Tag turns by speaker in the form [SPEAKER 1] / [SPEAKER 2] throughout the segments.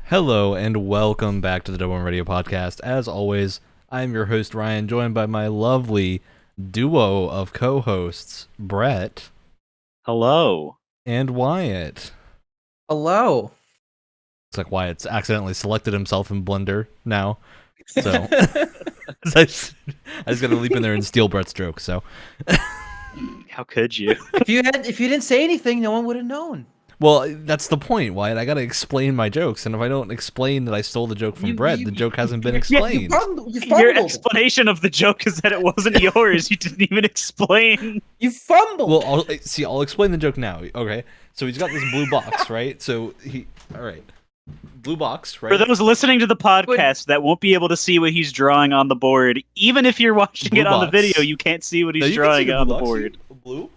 [SPEAKER 1] Hello and welcome back to the Double One Radio Podcast. As always, I'm your host Ryan, joined by my lovely duo of co-hosts, Brett
[SPEAKER 2] Hello.
[SPEAKER 1] and Wyatt.
[SPEAKER 3] Hello.
[SPEAKER 1] It's like Wyatt's accidentally selected himself in Blender now, so I just gotta leap in there and steal Brett's joke. So,
[SPEAKER 2] How could you?
[SPEAKER 3] If you didn't say anything, no one would have known.
[SPEAKER 1] well, that's the point, Wyatt. I gotta explain my jokes, and if I don't explain that I stole the joke from Brett, the joke hasn't been explained.
[SPEAKER 3] You
[SPEAKER 2] Your
[SPEAKER 3] fumbled.
[SPEAKER 2] explanation of the joke is that it wasn't yours. You didn't even explain.
[SPEAKER 3] You fumbled.
[SPEAKER 1] Well, I'll explain the joke now. Okay, so he's got this blue box, right? So all right, blue box, right?
[SPEAKER 2] For those listening to the podcast that won't be able to see what he's drawing on the board, even if you're watching
[SPEAKER 1] Blue
[SPEAKER 2] it on the
[SPEAKER 1] box.
[SPEAKER 2] video, you can't see what
[SPEAKER 1] No,
[SPEAKER 2] he's
[SPEAKER 1] you can see
[SPEAKER 2] drawing on the
[SPEAKER 1] box.
[SPEAKER 2] board.
[SPEAKER 1] Blue.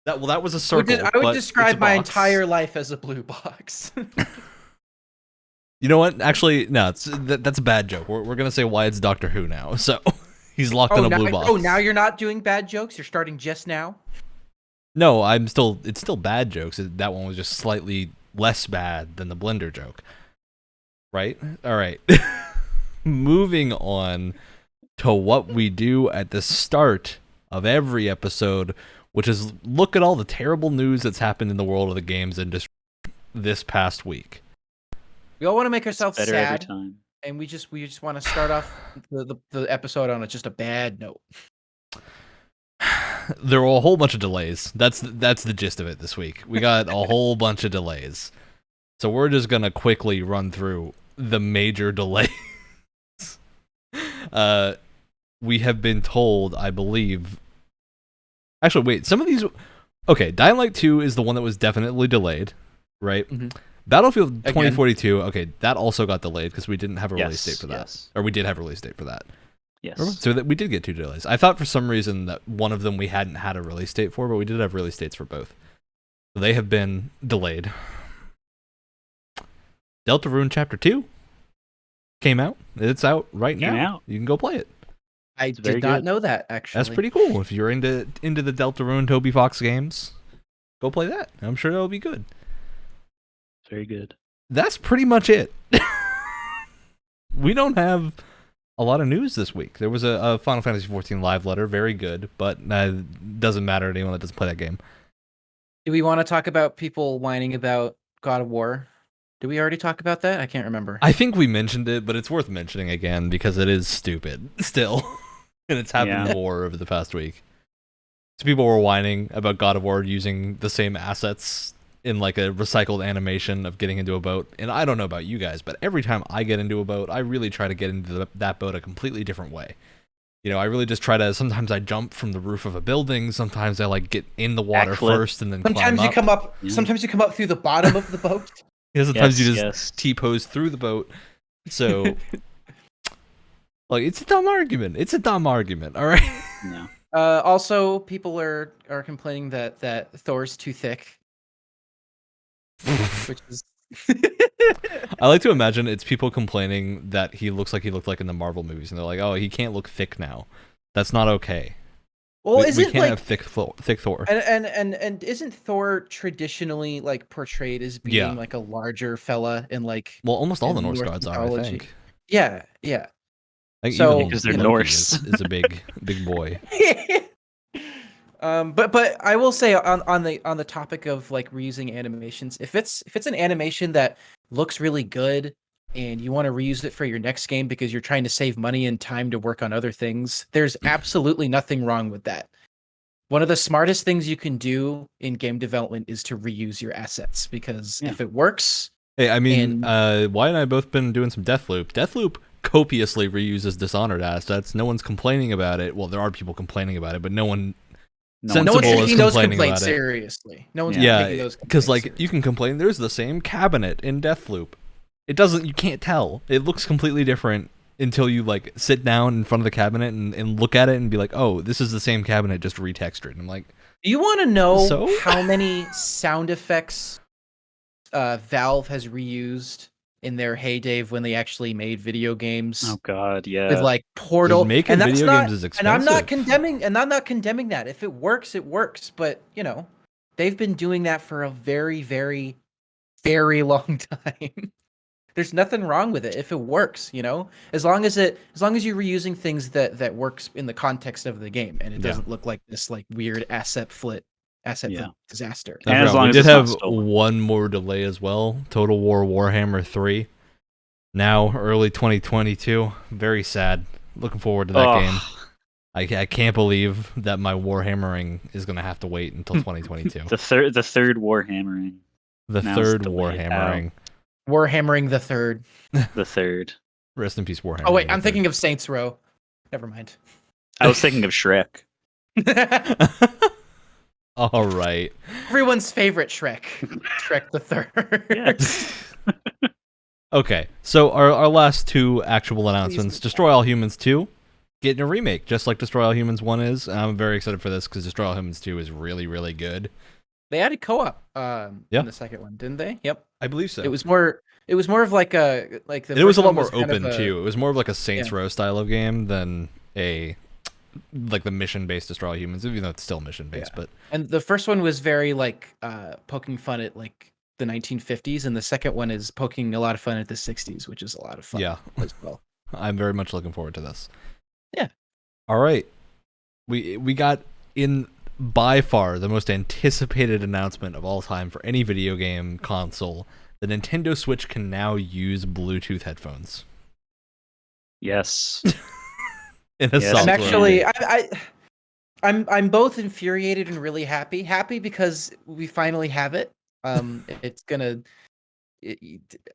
[SPEAKER 1] That was a circle.
[SPEAKER 3] I
[SPEAKER 1] but
[SPEAKER 3] would
[SPEAKER 1] it's
[SPEAKER 3] describe
[SPEAKER 1] a
[SPEAKER 3] my
[SPEAKER 1] box.
[SPEAKER 3] entire life as a blue box.
[SPEAKER 1] You know what? Actually, no, that's a bad joke. We're gonna say Wyatt's Doctor Who now. So he's locked in a blue box.
[SPEAKER 3] Oh, now you're not doing bad jokes. You're starting just now.
[SPEAKER 1] No, it's still bad jokes. That one was just slightly less bad than the Blender joke. Right? All right. Moving on to what we do at the start of every episode, which is look at all the terrible news that's happened in the world of the games industry this past week.
[SPEAKER 3] We all want to make ourselves
[SPEAKER 2] Better every
[SPEAKER 3] sad,
[SPEAKER 2] time.
[SPEAKER 3] and we just want to start off the episode on just a bad note.
[SPEAKER 1] There were a whole bunch of delays. That's the gist of it this week. We got a whole bunch of delays. So we're just going to quickly run through the major delays. We have been told, I believe... Actually, wait, some of these... Okay, Dying Light 2 is the one that was definitely delayed, right?
[SPEAKER 3] Mhm.
[SPEAKER 1] Battlefield
[SPEAKER 3] Again.
[SPEAKER 1] 2042, okay, that also got delayed because we didn't have a release date
[SPEAKER 2] Yes,
[SPEAKER 1] for that.
[SPEAKER 2] yes.
[SPEAKER 1] Or we did have a release date for that.
[SPEAKER 2] Yes.
[SPEAKER 1] So that we did get 2 delays. I thought for some reason that one of them we hadn't had a release date for, but we did have release dates for both. So they have been delayed. Deltarune Chapter 2 came out. It's out right
[SPEAKER 2] Came
[SPEAKER 1] now.
[SPEAKER 2] out.
[SPEAKER 1] You can go play it.
[SPEAKER 3] I
[SPEAKER 2] very
[SPEAKER 3] did not
[SPEAKER 2] good.
[SPEAKER 3] know that, actually.
[SPEAKER 1] That's pretty cool. If you're into the Deltarune Toby Fox games, go play that. I'm sure that'll be good.
[SPEAKER 2] Very good.
[SPEAKER 1] That's pretty much it. We don't have a lot of news this week. There was a Final Fantasy XIV live letter, very good, but doesn't matter to anyone that doesn't play that game.
[SPEAKER 3] Do we want to talk about people whining about God of War? Did we already talk about that? I can't remember.
[SPEAKER 1] I think we mentioned it, but it's worth mentioning again because it is stupid still. And it's happened
[SPEAKER 2] Yeah.
[SPEAKER 1] more over the past week. So people were whining about God of War using the same assets in like a recycled animation of getting into a boat. And I don't know about you guys, but every time I get into a boat, I really try to get into that boat a completely different way. You know, I really just try to, sometimes I jump from the roof of a building, sometimes I like get in the water
[SPEAKER 2] Backflip.
[SPEAKER 1] first and then
[SPEAKER 3] Sometimes
[SPEAKER 1] climb
[SPEAKER 3] you
[SPEAKER 1] up.
[SPEAKER 3] come up.
[SPEAKER 2] Yeah.
[SPEAKER 3] Sometimes you come up through the bottom of the boat.
[SPEAKER 1] Yeah, sometimes you just
[SPEAKER 2] Yes.
[SPEAKER 1] T-pose through the boat. So, like, it's a dumb argument. It's a dumb argument, all right?
[SPEAKER 2] No.
[SPEAKER 3] Also, people are complaining that Thor's too thick, which is
[SPEAKER 1] I like to imagine it's people complaining that he looks like he looked like in the Marvel movies, and they're like, "Oh, he can't look thick now. That's not okay.
[SPEAKER 3] well,
[SPEAKER 1] we
[SPEAKER 3] isn't
[SPEAKER 1] can't
[SPEAKER 3] like
[SPEAKER 1] have thick Thor."
[SPEAKER 3] and isn't Thor traditionally like portrayed as being
[SPEAKER 1] Yeah.
[SPEAKER 3] like a larger fella in like
[SPEAKER 1] Well, almost all the
[SPEAKER 3] in
[SPEAKER 1] Norse
[SPEAKER 3] Norse
[SPEAKER 1] gods are, I
[SPEAKER 3] mythology?
[SPEAKER 1] think.
[SPEAKER 3] yeah.
[SPEAKER 1] I think
[SPEAKER 3] So-
[SPEAKER 1] even
[SPEAKER 2] Because they're
[SPEAKER 1] Loki
[SPEAKER 2] Norse.
[SPEAKER 1] is a big boy.
[SPEAKER 3] But I will say on the topic of like reusing animations, if it's an animation that looks really good and you want to reuse it for your next game because you're trying to save money and time to work on other things, there's absolutely nothing wrong with that. One of the smartest things you can do in game development is to reuse your assets because
[SPEAKER 2] Yeah.
[SPEAKER 3] if it works,
[SPEAKER 1] Hey, I mean, Wyatt and I both been doing some Deathloop. Deathloop copiously reuses Dishonored assets. No one's complaining about it. Well, there are people complaining about it, but no one.
[SPEAKER 2] No
[SPEAKER 1] Sensible
[SPEAKER 3] no one's
[SPEAKER 1] is
[SPEAKER 3] taking those
[SPEAKER 1] complaining
[SPEAKER 3] complaints
[SPEAKER 1] about it.
[SPEAKER 3] seriously. No one's
[SPEAKER 1] Yeah,
[SPEAKER 3] taking those
[SPEAKER 1] because
[SPEAKER 3] complaints
[SPEAKER 1] like
[SPEAKER 3] seriously.
[SPEAKER 1] you can complain. There's the same cabinet in Deathloop. It doesn't. You can't tell. It looks completely different until you like sit down in front of the cabinet and look at it and be like, "Oh, this is the same cabinet, just retextured." And I'm like,
[SPEAKER 3] Do you want to know
[SPEAKER 1] So?
[SPEAKER 3] how many sound effects Valve has reused in their heyday of when they actually made video games
[SPEAKER 2] Oh God, yeah.
[SPEAKER 3] with like Portal?
[SPEAKER 1] Just making
[SPEAKER 3] and that's
[SPEAKER 1] video
[SPEAKER 3] not,
[SPEAKER 1] games is
[SPEAKER 3] and I'm not
[SPEAKER 1] expensive.
[SPEAKER 3] condemning that. If it works, it works. But you know, they've been doing that for a very, very, very long time. There's nothing wrong with it if it works, you know. As long as you're reusing things that works in the context of the game, and it doesn't look like this like weird asset flip disaster.
[SPEAKER 2] And as long
[SPEAKER 1] we
[SPEAKER 2] as
[SPEAKER 1] did
[SPEAKER 2] it's not
[SPEAKER 1] have
[SPEAKER 2] stolen.
[SPEAKER 1] one more delay as well. Total War Warhammer 3. Now early 2022. Very sad. Looking forward to that game. I can't believe that my Warhammering is going to have to wait until 2022.
[SPEAKER 2] The third Warhammering.
[SPEAKER 1] The
[SPEAKER 2] Now
[SPEAKER 1] third
[SPEAKER 2] it's delayed
[SPEAKER 1] Warhammering.
[SPEAKER 3] Warhammering the third.
[SPEAKER 2] The third.
[SPEAKER 1] Rest in peace, Warhammer.
[SPEAKER 3] Oh wait, I'm thinking of Saints Row. Never mind.
[SPEAKER 2] I was thinking of Shrek.
[SPEAKER 1] All right.
[SPEAKER 3] Everyone's favorite Shrek. Shrek the third.
[SPEAKER 2] Yes.
[SPEAKER 1] Okay, so our last two actual announcements. Destroy All Humans 2. Getting a remake, just like Destroy All Humans 1 is. I'm very excited for this because Destroy All Humans 2 is really, really good.
[SPEAKER 3] They added co-op in the second one, didn't they? Yep.
[SPEAKER 1] I believe so.
[SPEAKER 3] It was more of like a like the.
[SPEAKER 1] It was a lot
[SPEAKER 3] first
[SPEAKER 1] more
[SPEAKER 3] one was
[SPEAKER 1] open too. It was more of like a Saints Row style of game than a like the mission-based Destroy All Humans, even though it's still mission-based. But
[SPEAKER 3] and the first one was very like poking fun at like the 1950s, and the second one is poking a lot of fun at the 60s, which is a lot of fun.
[SPEAKER 1] Yeah,
[SPEAKER 3] as well.
[SPEAKER 1] I'm very much looking forward to this.
[SPEAKER 3] Yeah.
[SPEAKER 1] All right, we got in by far the most anticipated announcement of all time for any video game console. The Nintendo Switch can now use Bluetooth headphones.
[SPEAKER 2] Yes.
[SPEAKER 3] I'm actually I'm both infuriated and really happy. Happy because we finally have it. It's gonna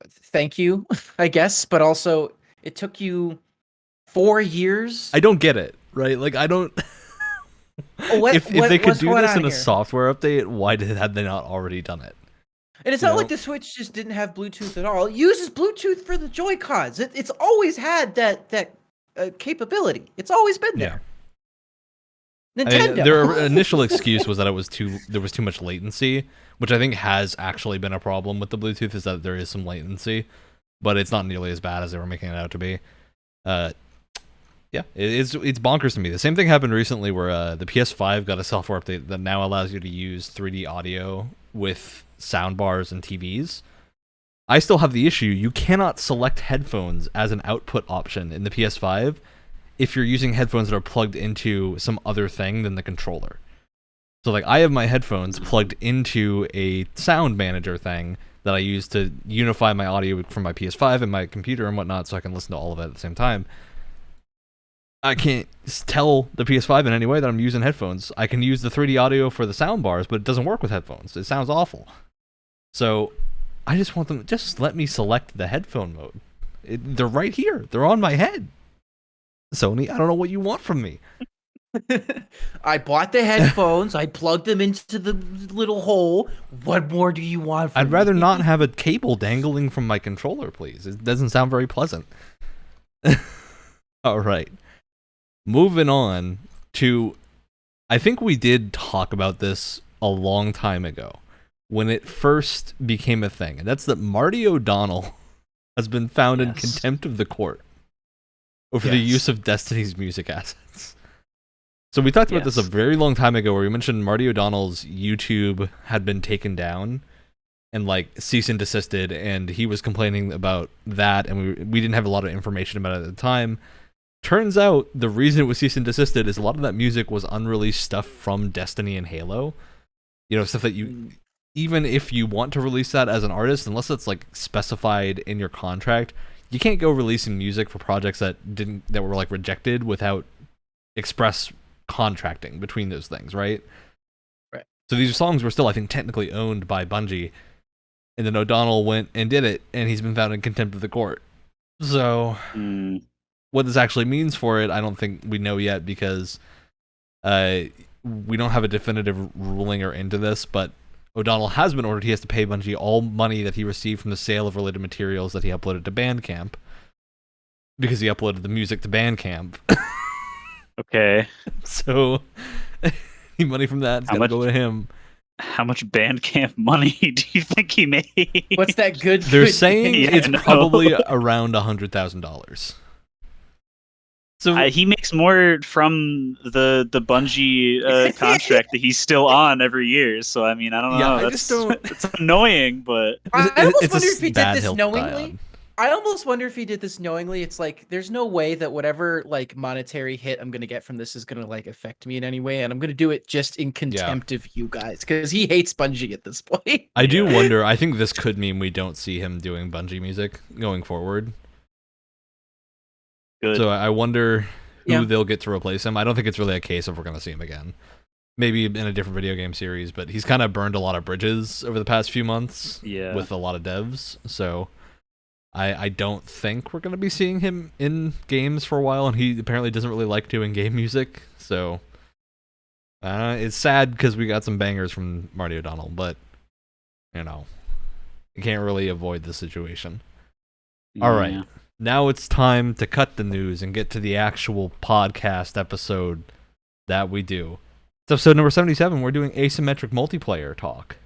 [SPEAKER 3] thank you, I guess, but also it took you 4 years.
[SPEAKER 1] I don't get it, right? Like I don't. If they could do this in a software update, why had they not already done it?
[SPEAKER 3] And it's not like the Switch just didn't have Bluetooth at all. It uses Bluetooth for the Joy-Cons. It's always had that capability. It's always been there. Nintendo.
[SPEAKER 1] I mean, their initial excuse was that there was too much latency, which I think has actually been a problem with the Bluetooth, is that there is some latency, but it's not nearly as bad as they were making it out to be. Yeah, it's bonkers to me. The same thing happened recently where the PS5 got a software update that now allows you to use 3D audio with soundbars and TVs. I still have the issue. You cannot select headphones as an output option in the PS5 if you're using headphones that are plugged into some other thing than the controller. So like I have my headphones plugged into a sound manager thing that I use to unify my audio from my PS5 and my computer and whatnot so I can listen to all of it at the same time. I can't tell the PS5 in any way that I'm using headphones. I can use the 3D audio for the sound bars, but it doesn't work with headphones. It sounds awful. So I just want them, just let me select the headphone mode. They're right here. They're on my head. Sony, I don't know what you want from me.
[SPEAKER 3] I bought the headphones. I plugged them into the little hole. What more do you want from me?
[SPEAKER 1] I'd rather not have a cable dangling from my controller, please. It doesn't sound very pleasant. All right. Moving on to, I think we did talk about this a long time ago when it first became a thing, and that's that Marty O'Donnell has been found in contempt of the court over the use of Destiny's music assets. So we talked about this a very long time ago where we mentioned Marty O'Donnell's YouTube had been taken down and like cease and desisted, and he was complaining about that, and we didn't have a lot of information about it at the time. Turns out the reason it was cease and desisted is a lot of that music was unreleased stuff from Destiny and Halo. You know, stuff that you, even if you want to release that as an artist, unless it's like specified in your contract, you can't go releasing music for projects that were like rejected without express contracting between those things, right?
[SPEAKER 3] Right.
[SPEAKER 1] So these songs were still, I think, technically owned by Bungie, and then O'Donnell went and did it, and he's been found in contempt of the court. So what this actually means for it, I don't think we know yet, because we don't have a definitive ruling or into this, but O'Donnell has been ordered. He has to pay Bungie all money that he received from the sale of related materials that he uploaded to Bandcamp, because he uploaded the music to Bandcamp.
[SPEAKER 2] Okay.
[SPEAKER 1] So any money from that is going to go to him.
[SPEAKER 2] How much Bandcamp money do you think he made?
[SPEAKER 3] What's that good?
[SPEAKER 1] They're saying it's
[SPEAKER 2] no.
[SPEAKER 1] probably around $100,000. So
[SPEAKER 2] he makes more from the Bungie contract that he's still on every year. So I mean, I don't know.
[SPEAKER 1] I just don't.
[SPEAKER 2] It's annoying, but
[SPEAKER 3] I almost
[SPEAKER 1] it's
[SPEAKER 3] wonder if he did
[SPEAKER 1] bad
[SPEAKER 3] this
[SPEAKER 1] hill to die
[SPEAKER 3] knowingly.
[SPEAKER 1] on.
[SPEAKER 3] I almost wonder if he did this knowingly. It's like there's no way that whatever like monetary hit I'm gonna get from this is gonna like affect me in any way, and I'm gonna do it just in contempt of you guys because he hates Bungie at this point.
[SPEAKER 1] I do wonder. I think this could mean we don't see him doing Bungie music going forward.
[SPEAKER 2] Good.
[SPEAKER 1] So I wonder who they'll get to replace him. I don't think it's really a case of we're going to see him again. Maybe in a different video game series, but he's kind of burned a lot of bridges over the past few months with a lot of devs. So I don't think we're going to be seeing him in games for a while, and he apparently doesn't really like doing game music. So it's sad because we got some bangers from Marty O'Donnell, but you know, you can't really avoid the situation. All right. Now it's time to cut the news and get to the actual podcast episode that we do. It's episode number 77. We're doing asymmetric multiplayer talk.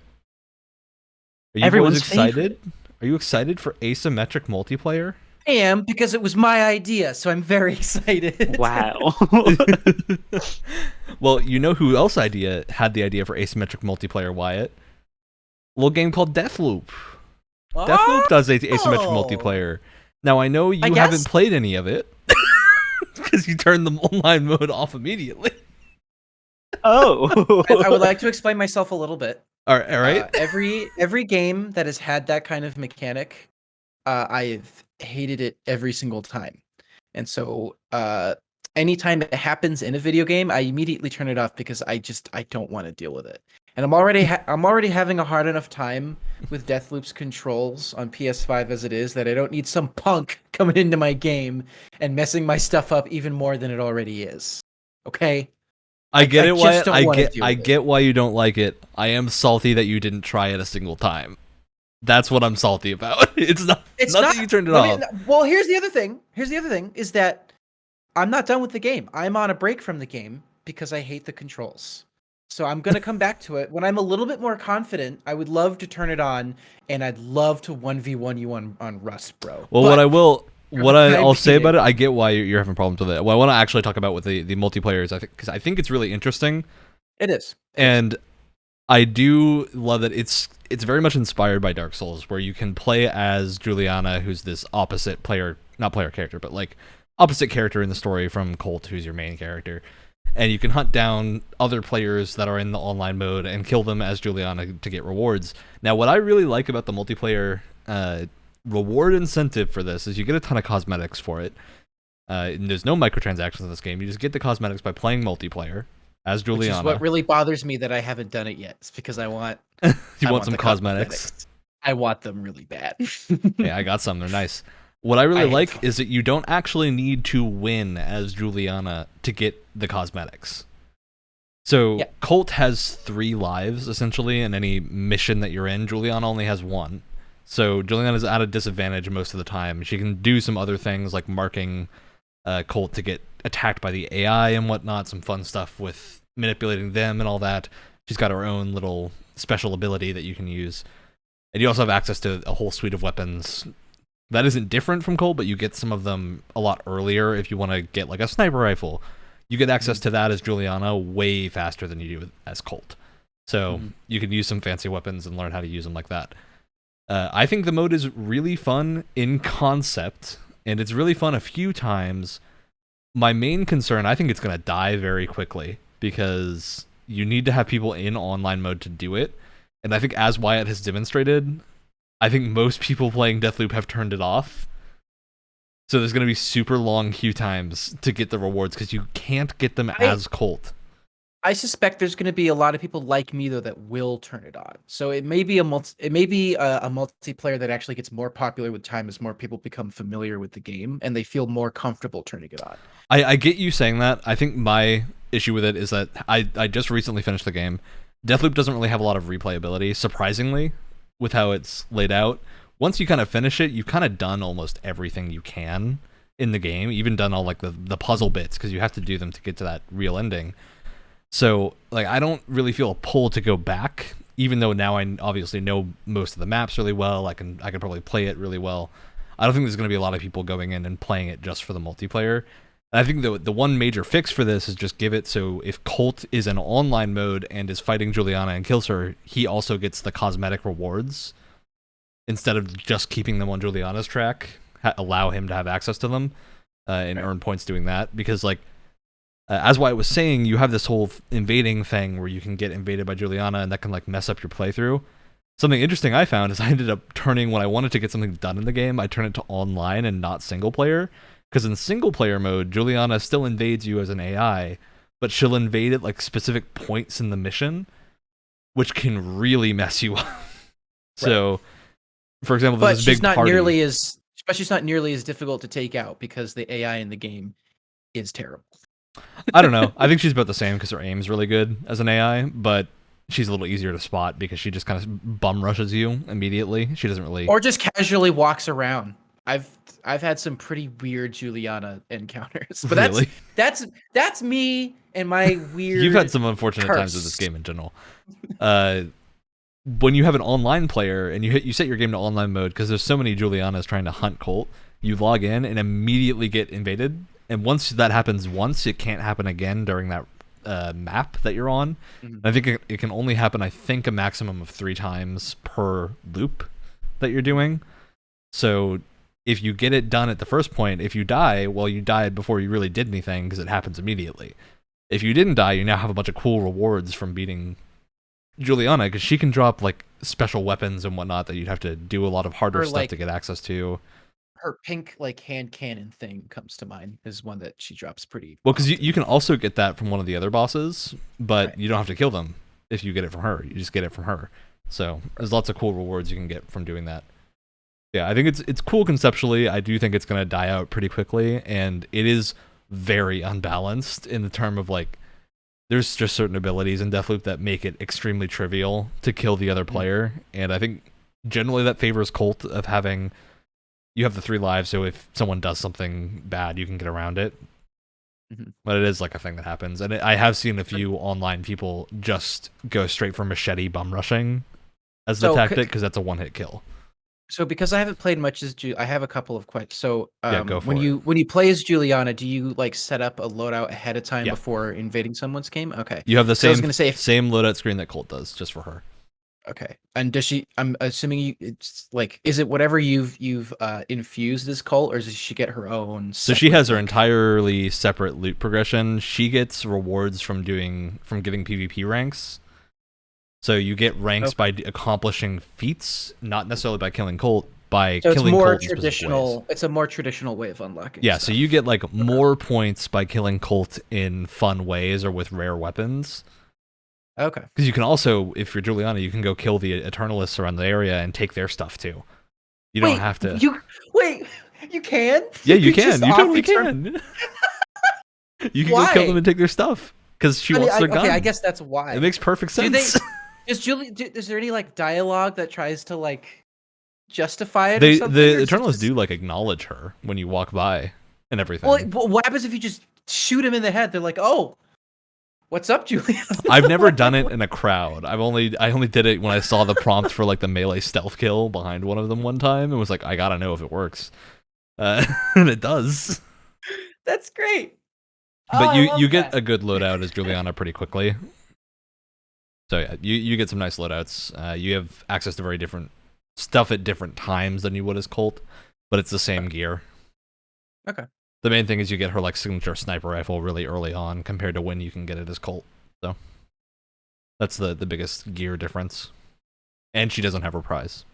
[SPEAKER 1] Are you
[SPEAKER 2] Everyone's
[SPEAKER 1] excited? Are you excited for asymmetric multiplayer?
[SPEAKER 3] I am, because it was my idea, so I'm very excited.
[SPEAKER 2] Wow.
[SPEAKER 1] Well, you know who else had the idea for asymmetric multiplayer, Wyatt? A little game called Deathloop. Deathloop does asymmetric multiplayer. Now, I know you haven't played any of it, because you turned the online mode off immediately.
[SPEAKER 2] Oh.
[SPEAKER 3] I would like to explain myself a little bit.
[SPEAKER 1] All right.
[SPEAKER 3] Every game that has had that kind of mechanic, I've hated it every single time. And so anytime it happens in a video game, I immediately turn it off because I don't want to deal with it. And I'm already having a hard enough time with Deathloop's controls on PS5 as it is, that I don't need some punk coming into my game and messing my stuff up even more than it already is. Okay?
[SPEAKER 1] I get it. I get why you don't like it. I am salty that you didn't try it a single time. That's what I'm salty about. It's not that you turned it off.
[SPEAKER 3] Well, here's the other thing. Is that I'm not done with the game. I'm on a break from the game because I hate the controls. So I'm going to come back to it. When I'm a little bit more confident, I would love to turn it on, and I'd love to 1v1 you on Rust, bro.
[SPEAKER 1] Well, what I'll say about it, I get why you're having problems with it. What I want to actually talk about with the multiplayer is, because I think it's really interesting.
[SPEAKER 3] It is.
[SPEAKER 1] And I do love that it's very much inspired by Dark Souls, where you can play as Juliana, who's this opposite player, not player character, but like opposite character in the story from Colt, who's your main character. And you can hunt down other players that are in the online mode and kill them as Juliana to get rewards. Now, what I really like about the multiplayer reward incentive for this is you get a ton of cosmetics for it. And there's no microtransactions in this game. You just get the cosmetics by playing multiplayer as Juliana.
[SPEAKER 3] Which is what really bothers me that I haven't done it yet. It's because I want...
[SPEAKER 1] you want some cosmetics?
[SPEAKER 3] I want them really bad.
[SPEAKER 1] Yeah, I got some. They're nice. What I really like is that you don't actually need to win as Juliana to get the cosmetics. So Colt has 3 lives, essentially, in any mission that you're in. Juliana only has 1. So Juliana's at a disadvantage most of the time. She can do some other things, like marking Colt to get attacked by the AI and whatnot, some fun stuff with manipulating them and all that. She's got her own little special ability that you can use. And you also have access to a whole suite of weapons that isn't different from Colt, but you get some of them a lot earlier. If you want to get like a sniper rifle, you get access to that as Juliana way faster than you do as Colt. So you can use some fancy weapons and learn how to use them like that. I think the mode is really fun in concept, and it's really fun a few times. My main concern, I think it's going to die very quickly, because you need to have people in online mode to do it. And I think, as Wyatt has demonstrated, I think most people playing Deathloop have turned it off. So there's going to be super long queue times to get the rewards, because you can't get them as Colt.
[SPEAKER 3] I suspect there's going to be a lot of people like me, though, that will turn it on. So it may be a multiplayer that actually gets more popular with time as more people become familiar with the game and they feel more comfortable turning it on.
[SPEAKER 1] I get you saying that. I think my issue with it is that I just recently finished the game. Deathloop doesn't really have a lot of replayability, surprisingly, with how it's laid out. Once you kind of finish it, you've kind of done almost everything you can in the game, even done all like the puzzle bits, because you have to do them to get to that real ending. So, like, I don't really feel a pull to go back, even though now I obviously know most of the maps really well. I can probably play it really well. I don't think there's going to be a lot of people going in and playing it just for the multiplayer. And I think the one major fix for this is just give it so if Colt is in online mode and is fighting Juliana and kills her, he also gets the cosmetic rewards. instead of just keeping them on Juliana's track, allow him to have access to them and earn points doing that. Because like as Wyatt was saying, you have this whole invading thing where you can get invaded by Juliana, and that can like mess up your playthrough. Something interesting I found is I ended up turning, when I wanted to get something done in the game, I turn it to online and not single player. Because in single player mode, Juliana still invades you as an AI, but she'll invade at like specific points in the mission, which can really mess you up. So, for example, there's this big party.
[SPEAKER 3] But she's not nearly as difficult to take out because the AI in the game is terrible.
[SPEAKER 1] I don't know. I think she's about the same because her aim's really good as an AI, but she's a little easier to spot because she just kind of bum rushes you immediately. She doesn't really,
[SPEAKER 3] or just casually walks around. I've had some pretty weird Juliana encounters, but
[SPEAKER 1] really?
[SPEAKER 3] that's me and my weird.
[SPEAKER 1] You've had some unfortunate times with this game in general. When you have an online player and you set your game to online mode, because there's so many Julianas trying to hunt Colt, you log in and immediately get invaded. And once that happens once, it can't happen again during that map that you're on. Mm-hmm. I think it can only happen, I think, a maximum of 3 times per loop that you're doing. So if you get it done at the first point, if you die, well, you died before you really did anything because it happens immediately. If you didn't die, you now have a bunch of cool rewards from beating Juliana, because she can drop like special weapons and whatnot that you'd have to do a lot of harder stuff to get access to.
[SPEAKER 3] Her pink like hand cannon thing comes to mind, is one that she drops pretty
[SPEAKER 1] well, because you can also get that from one of the other bosses, but you don't have to kill them if you get it from her. You just get it from her. So there's lots of cool rewards you can get from doing that. Yeah, I think it's cool conceptually. I do think it's going to die out pretty quickly, and it is very unbalanced in the term of like, there's just certain abilities in Deathloop that make it extremely trivial to kill the other player, and I think generally that favors Colt of having, you have the 3 lives, so if someone does something bad, you can get around it. Mm-hmm. But it is like a thing that happens, and I have seen a few online people just go straight for machete bum rushing as the tactic, because that's a one-hit kill.
[SPEAKER 3] So because I haven't played much as I have a couple of questions. So
[SPEAKER 1] go for
[SPEAKER 3] when
[SPEAKER 1] it.
[SPEAKER 3] you play as Juliana, do you like set up a loadout ahead of time before invading someone's game? Okay.
[SPEAKER 1] You have the same same loadout screen that Colt does, just for her.
[SPEAKER 3] Okay. And does she? I'm assuming it's like, is it whatever you've infused as Colt, or does she get her own?
[SPEAKER 1] So she has her entirely separate loot progression. She gets rewards from getting PvP ranks. So you get ranks by accomplishing feats, not necessarily by killing Colt, by killing Colt in specific ways.
[SPEAKER 3] It's a more traditional way of unlocking.
[SPEAKER 1] Yeah, so you get like more points by killing Colt in fun ways or with rare weapons.
[SPEAKER 3] Okay.
[SPEAKER 1] Because you can also, if you're Juliana, you can go kill the Eternalists around the area and take their stuff too. You don't have to.
[SPEAKER 3] You can?
[SPEAKER 1] Yeah, you can. You totally can. You can go kill them and take their stuff because she wants their gun.
[SPEAKER 3] Okay, I guess that's why.
[SPEAKER 1] It makes perfect sense.
[SPEAKER 3] Is there any like dialogue that tries to like justify it?
[SPEAKER 1] The
[SPEAKER 3] Eternalists
[SPEAKER 1] just do like acknowledge her when you walk by and everything.
[SPEAKER 3] Well, what happens if you just shoot him in the head? They're like, "Oh, what's up, Julian?"
[SPEAKER 1] I've never done it in a crowd. I only did it when I saw the prompt for like the melee stealth kill behind one of them one time, and was like, I gotta know if it works, and it does.
[SPEAKER 3] That's great.
[SPEAKER 1] But you get a good loadout as Juliana pretty quickly. So yeah, you get some nice loadouts. You have access to very different stuff at different times than you would as Colt, but it's the same gear.
[SPEAKER 3] Okay.
[SPEAKER 1] The main thing is you get her like signature sniper rifle really early on compared to when you can get it as Colt. So that's the biggest gear difference. And she doesn't have her prize.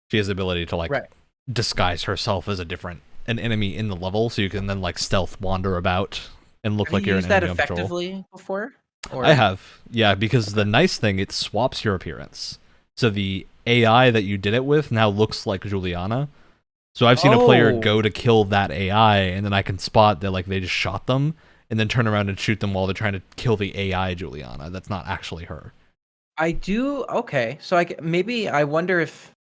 [SPEAKER 1] She has the ability to like disguise herself as an enemy in the level, so you can then like stealth wander about and look like you're an enemy on patrol.
[SPEAKER 3] Have you used that effectively before?
[SPEAKER 1] I have, yeah, because the nice thing, it swaps your appearance. So the AI that you did it with now looks like Juliana. So I've seen a player go to kill that AI, and then I can spot that like they just shot them, and then turn around and shoot them while they're trying to kill the AI Juliana. That's not actually her.
[SPEAKER 3] I do. Okay, so I wonder if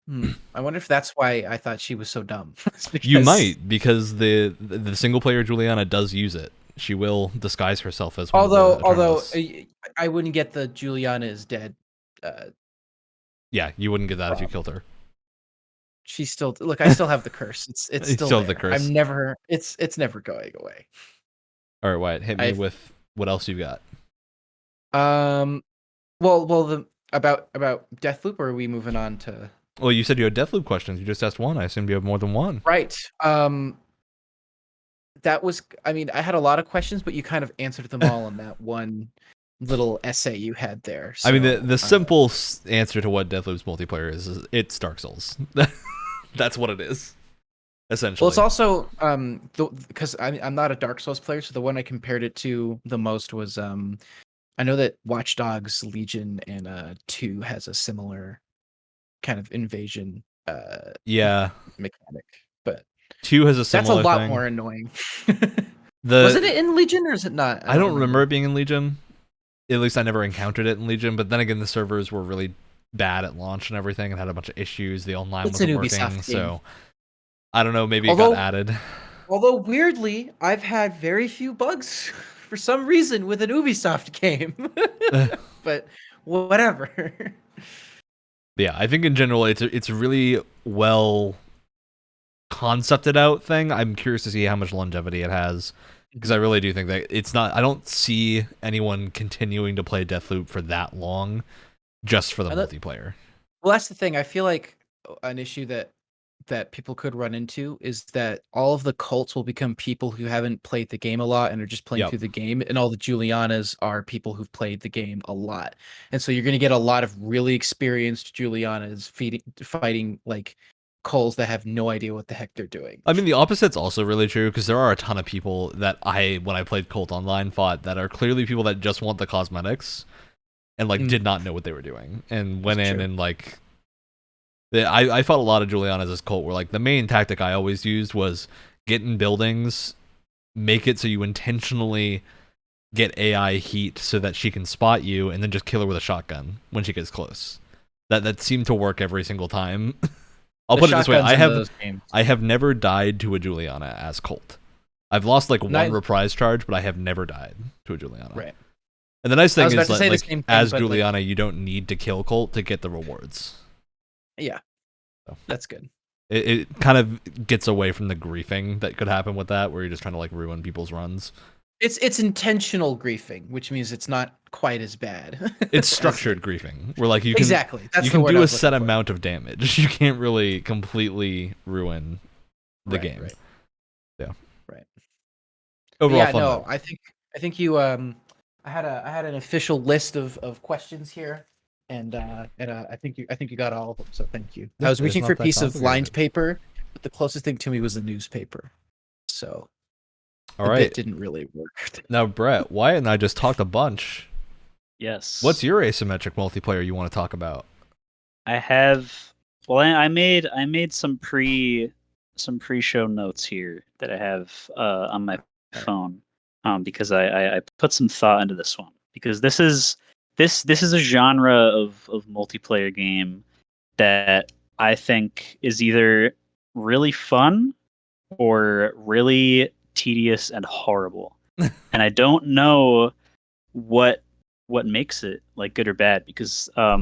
[SPEAKER 3] that's why I thought she was so dumb.
[SPEAKER 1] You might, because the single player Juliana does use it. She will disguise herself as one
[SPEAKER 3] although I wouldn't get the Juliana is dead.
[SPEAKER 1] Yeah, you wouldn't get that if you killed her.
[SPEAKER 3] She's still I still have the curse. It's still there.
[SPEAKER 1] The curse.
[SPEAKER 3] It's never going away.
[SPEAKER 1] All right, Wyatt, hit me with what else you got.
[SPEAKER 3] Well, about Deathloop, or are we moving on to?
[SPEAKER 1] Well, you said you had Deathloop questions. You just asked one. I assume you have more than one.
[SPEAKER 3] Right. That was, I mean, I had a lot of questions, but you kind of answered them all in that one little essay you had there. So,
[SPEAKER 1] I mean, the simple answer to what Deathloop's multiplayer is it's Dark Souls. That's what it is, essentially.
[SPEAKER 3] Well, it's also because I'm not a Dark Souls player, so the one I compared it to the most was I know that Watch Dogs Legion and 2 has a similar kind of invasion
[SPEAKER 1] yeah,
[SPEAKER 3] mechanic, but
[SPEAKER 1] 2 has a
[SPEAKER 3] that's a
[SPEAKER 1] similar
[SPEAKER 3] lot
[SPEAKER 1] thing.
[SPEAKER 3] more annoying.
[SPEAKER 1] The
[SPEAKER 3] Was it in Legion or is it not?
[SPEAKER 1] I don't remember it being in Legion. At least I never encountered it in Legion. But then again, the servers were really bad at launch and everything, and had a bunch of issues. The online
[SPEAKER 3] It's an
[SPEAKER 1] wasn't
[SPEAKER 3] Ubisoft
[SPEAKER 1] working,
[SPEAKER 3] game.
[SPEAKER 1] so I don't know. Maybe
[SPEAKER 3] Although-
[SPEAKER 1] it got added.
[SPEAKER 3] Although weirdly, I've had very few bugs for some reason with an Ubisoft game. But whatever.
[SPEAKER 1] Yeah, I think in general it's a really well concepted out thing. I'm curious to see how much longevity it has, because I really do think that it's not. I don't see anyone continuing to play Deathloop for that long, just for the multiplayer.
[SPEAKER 3] Well, that's the thing. I feel like an issue that people could run into is that all of the cults will become people who haven't played the game a lot and are just playing through the game, and all the Julianas are people who've played the game a lot, and so you're going to get a lot of really experienced Julianas fighting like cults that have no idea what the heck they're doing.
[SPEAKER 1] I mean, the opposite's also really true, because there are a ton of people that when I played Cult Online, fought that are clearly people that just want the cosmetics and like did not know what they were doing, and went in and like. I fought a lot of Julianas as Cult, where like the main tactic I always used was get in buildings, make it so you intentionally get AI heat so that she can spot you, and then just kill her with a shotgun when she gets close. That seemed to work every single time. I'll put it this way: I have never died to a Juliana as Cult. I've lost like one reprise charge, but I have never died to a Juliana.
[SPEAKER 3] Right.
[SPEAKER 1] And the nice thing is that
[SPEAKER 3] like,
[SPEAKER 1] as Juliana, you don't need to kill Cult to get the rewards.
[SPEAKER 3] Yeah, that's good.
[SPEAKER 1] It kind of gets away from the griefing that could happen with that, where you're just trying to like ruin people's runs.
[SPEAKER 3] It's intentional griefing, which means it's not quite as bad.
[SPEAKER 1] It's structured griefing, where like you can
[SPEAKER 3] That's
[SPEAKER 1] you can do a set amount of damage. You can't really completely ruin the game.
[SPEAKER 3] Right.
[SPEAKER 1] Yeah.
[SPEAKER 3] Right.
[SPEAKER 1] Overall,
[SPEAKER 3] yeah.
[SPEAKER 1] fun
[SPEAKER 3] No,
[SPEAKER 1] mode.
[SPEAKER 3] I think you I had an official list of questions here. And I think you got all of them, so thank you. I was reaching for a piece of lined paper, but the closest thing to me was a newspaper, so it didn't really work.
[SPEAKER 1] Now, Brett, Wyatt and I just talked a bunch.
[SPEAKER 2] Yes.
[SPEAKER 1] What's your asymmetric multiplayer you want to talk about?
[SPEAKER 2] I have. Well, I made some pre-show notes here that I have on my phone, because I put some thought into this one, because this is a genre of multiplayer game that I think is either really fun or really tedious and horrible. And I don't know what makes it like good or bad, because I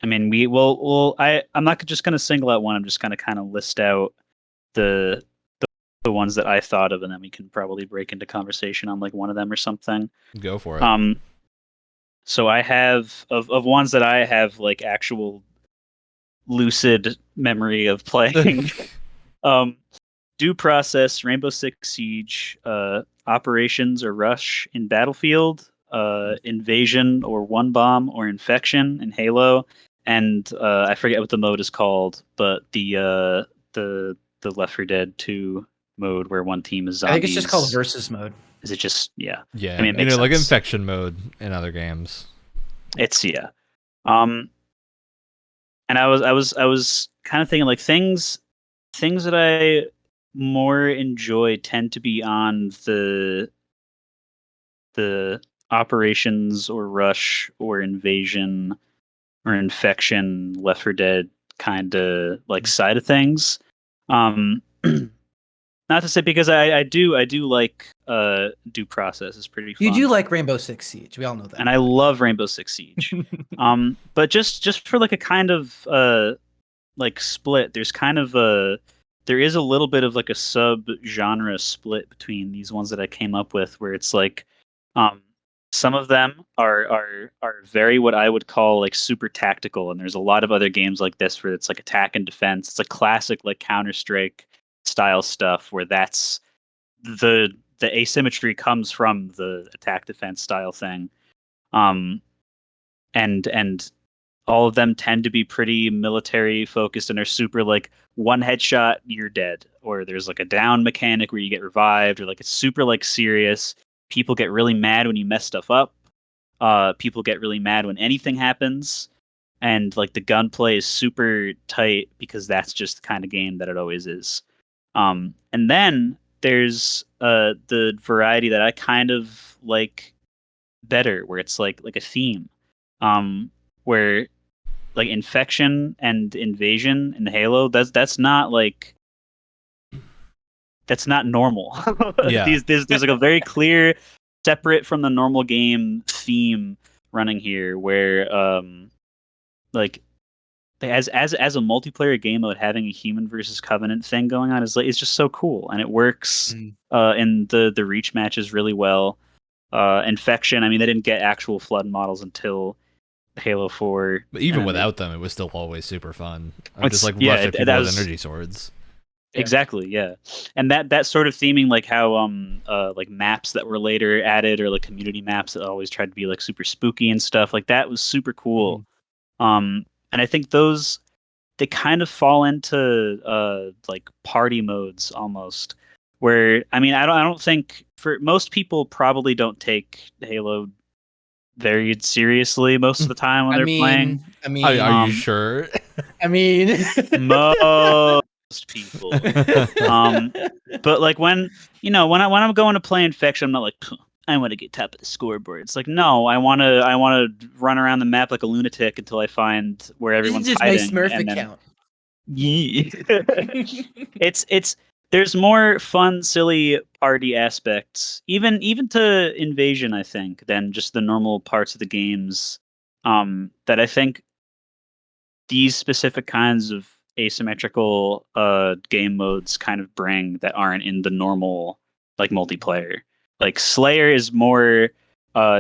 [SPEAKER 2] mean I'm not just going to single out one. I'm just going to kind of list out the ones that I thought of, and then we can probably break into conversation on like one of them or something.
[SPEAKER 1] Go for it.
[SPEAKER 2] So I have of ones that I have like actual lucid memory of playing. Due Process, Rainbow Six Siege, Operations or Rush in Battlefield, Invasion or One Bomb or Infection in Halo, and I forget what the mode is called, but the Left 4 Dead 2 mode where one team is zombies.
[SPEAKER 3] I think it's just called versus mode.
[SPEAKER 2] Is it just
[SPEAKER 1] Yeah.
[SPEAKER 2] I mean, it makes sense.
[SPEAKER 1] Like infection mode in other games.
[SPEAKER 2] It's and I was kind of thinking like things that I more enjoy tend to be on the Operations or Rush or Invasion or Infection, Left 4 Dead kind of like side of things. Not to say, because I do like Due Process is pretty fun.
[SPEAKER 3] You do like Rainbow Six Siege. We all know that.
[SPEAKER 2] And I love Rainbow Six Siege. But just for like a kind of like split, there is a little bit of like a sub genre split between these ones that I came up with, where it's like Some of them are very what I would call like super tactical, and there's a lot of other games like this where it's like attack and defense. It's a classic like Counter-Strike style stuff where that's the asymmetry comes from the attack defense style thing. Um, and all of them tend to be pretty military focused and are super like one headshot you're dead, or there's like a down mechanic where you get revived, or like it's super like serious. People get really mad when you mess stuff up. People get really mad when anything happens, and like the gunplay is super tight because that's just the kind of game that it always is. And then there's the variety that I kind of like better, where it's like a theme, where like infection and invasion in Halo, that's not like that's not normal.
[SPEAKER 1] Yeah.
[SPEAKER 2] There's like a very clear, separate from the normal game theme running here, where like as a multiplayer game mode, having a human versus covenant thing going on is just so cool, and it works in the reach matches really well. Infection, I mean, they didn't get actual flood models until Halo 4.
[SPEAKER 1] But even
[SPEAKER 2] and then they
[SPEAKER 1] without them, it was still always super fun. I would just like
[SPEAKER 2] yeah,
[SPEAKER 1] rush at
[SPEAKER 2] that
[SPEAKER 1] people with
[SPEAKER 2] was
[SPEAKER 1] energy swords.
[SPEAKER 3] Yeah.
[SPEAKER 2] exactly, yeah. And that sort of theming, like how like maps that were later added, or like community maps that always tried to be like super spooky and stuff, like that was super cool. And I think those, they kind of fall into like party modes almost, where I mean, I don't think, for most people probably don't take Halo very seriously most of the time when
[SPEAKER 3] I
[SPEAKER 2] they're playing.
[SPEAKER 3] mean, I mean,
[SPEAKER 1] Are you
[SPEAKER 2] Um,
[SPEAKER 1] sure?
[SPEAKER 3] I mean,
[SPEAKER 2] most people. But like when when I'm going to play Infection, I'm not like, "Puh, I want to get top of the scoreboard." It's like, no, I want to run around the map like a lunatic until I find where
[SPEAKER 3] this is
[SPEAKER 2] everyone's
[SPEAKER 3] just my
[SPEAKER 2] hiding,
[SPEAKER 3] Smurf
[SPEAKER 2] and then
[SPEAKER 3] account.
[SPEAKER 2] it's there's more fun, silly party aspects, even to Invasion, I think, than just the normal parts of the games. That I think these specific kinds of asymmetrical game modes kind of bring that aren't in the normal like multiplayer. Like Slayer is more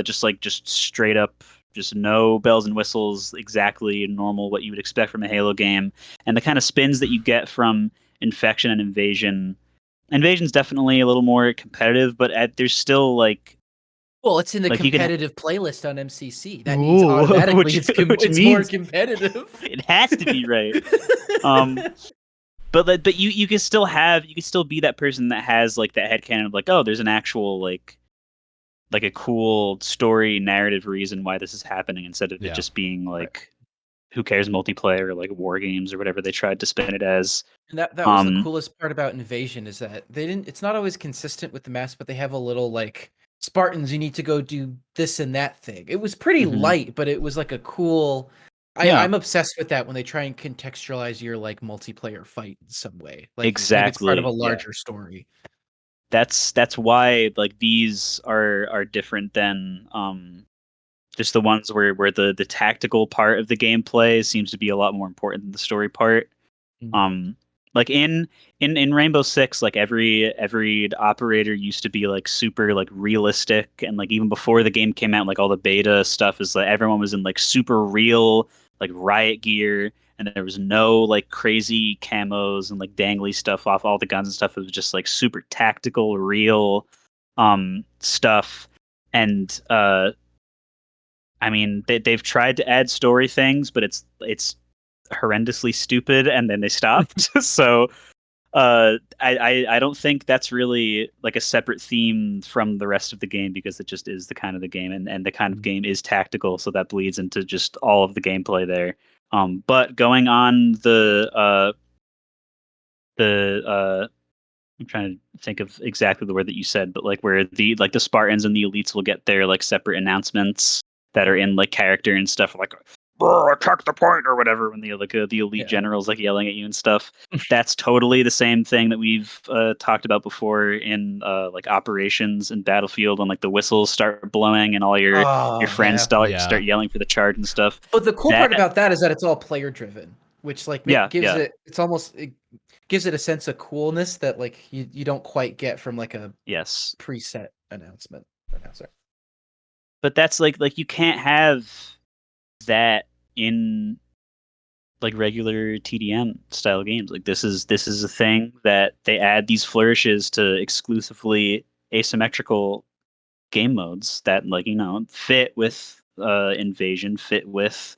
[SPEAKER 2] just straight up, just no bells and whistles, exactly normal what you would expect from a Halo game, and the kind of spins that you get from Infection and Invasion. Invasion's definitely a little more competitive, but there's still
[SPEAKER 3] Well, it's in the
[SPEAKER 2] like you can
[SPEAKER 3] competitive playlist on MCC. That means
[SPEAKER 2] ooh,
[SPEAKER 3] automatically
[SPEAKER 2] which which
[SPEAKER 3] it's more
[SPEAKER 2] means
[SPEAKER 3] competitive.
[SPEAKER 2] it has to be right. Um, but you can still be that person that has like that headcanon of like, oh, there's an actual like a cool story narrative reason why this is happening, instead of it
[SPEAKER 1] Yeah.
[SPEAKER 2] just being
[SPEAKER 3] Right.
[SPEAKER 2] like, who cares, multiplayer, or like war games or whatever they tried to spin it as.
[SPEAKER 3] And that was the
[SPEAKER 2] Um,
[SPEAKER 3] coolest part about Invasion, is that they didn't it's not always consistent with the maps, but they have a little like, Spartans, you need to go do this and that thing. It was pretty
[SPEAKER 2] mhm.
[SPEAKER 3] light, but it was like a cool,
[SPEAKER 2] Yeah,
[SPEAKER 3] I'm obsessed with that when they try and contextualize your like multiplayer fight in some way. Like it's part of a
[SPEAKER 2] exactly. Yeah,
[SPEAKER 3] larger story.
[SPEAKER 2] that's why like these are different than just the ones where the tactical part of the gameplay seems to be a lot more important than the story part.
[SPEAKER 3] Mm.
[SPEAKER 2] Um, like in Rainbow Six, like every operator used to be like super like realistic, and like even before the game came out, like all the beta stuff is like everyone was in like super real like riot gear, and there was no like crazy camos and like dangly stuff off all the guns and stuff. It was just like super tactical, real stuff. And I mean, they've tried to add story things, but it's horrendously stupid, and then they stopped. So I don't think that's really like a separate theme from the rest of the game, because it just is the kind of the game, and the kind of game is tactical, so that bleeds into just all of the gameplay there. But going on the I'm trying to think of exactly the word that you said, but like where the Spartans and the elites will get their like separate announcements that are in like character and stuff, like "Brr, attack the point" or whatever, when the elite
[SPEAKER 3] Yeah.
[SPEAKER 2] generals like yelling at you and stuff. That's totally the same thing that we've talked about before in like operations and Battlefield, when like the whistles start blowing and all your
[SPEAKER 3] Oh,
[SPEAKER 2] friends
[SPEAKER 3] yeah.
[SPEAKER 1] Yeah.
[SPEAKER 2] start yelling for the charge and stuff.
[SPEAKER 3] But the cool
[SPEAKER 2] That
[SPEAKER 3] part about that is that it's all player driven, which like
[SPEAKER 2] yeah,
[SPEAKER 3] gives
[SPEAKER 2] yeah,
[SPEAKER 3] it, it's almost, it gives it a sense of coolness that like you don't quite get from like a
[SPEAKER 2] yes.
[SPEAKER 3] preset announcement announcer.
[SPEAKER 2] but that's like you can't have that in like regular TDM style games. Like this is a thing that they add these flourishes to exclusively asymmetrical game modes that like fit with invasion, fit with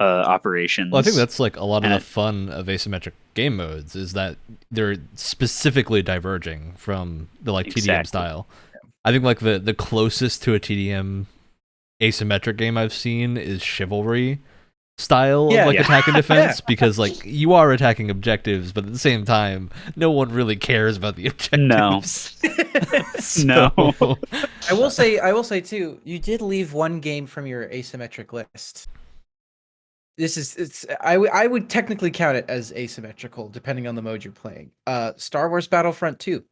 [SPEAKER 2] operations.
[SPEAKER 1] Well, I think that's like a lot of
[SPEAKER 2] And
[SPEAKER 1] the fun of asymmetric game modes is that they're specifically diverging from the like TDM
[SPEAKER 2] Exactly.
[SPEAKER 1] style. I think like the closest to a TDM asymmetric game I've seen is Chivalry style of like attack and defense because like you are attacking objectives, but at the same time, no one really cares about the objectives.
[SPEAKER 2] No.
[SPEAKER 1] So-
[SPEAKER 3] I will say too, you did leave one game from your asymmetric list. I would technically count it as asymmetrical depending on the mode you're playing. Star Wars Battlefront 2.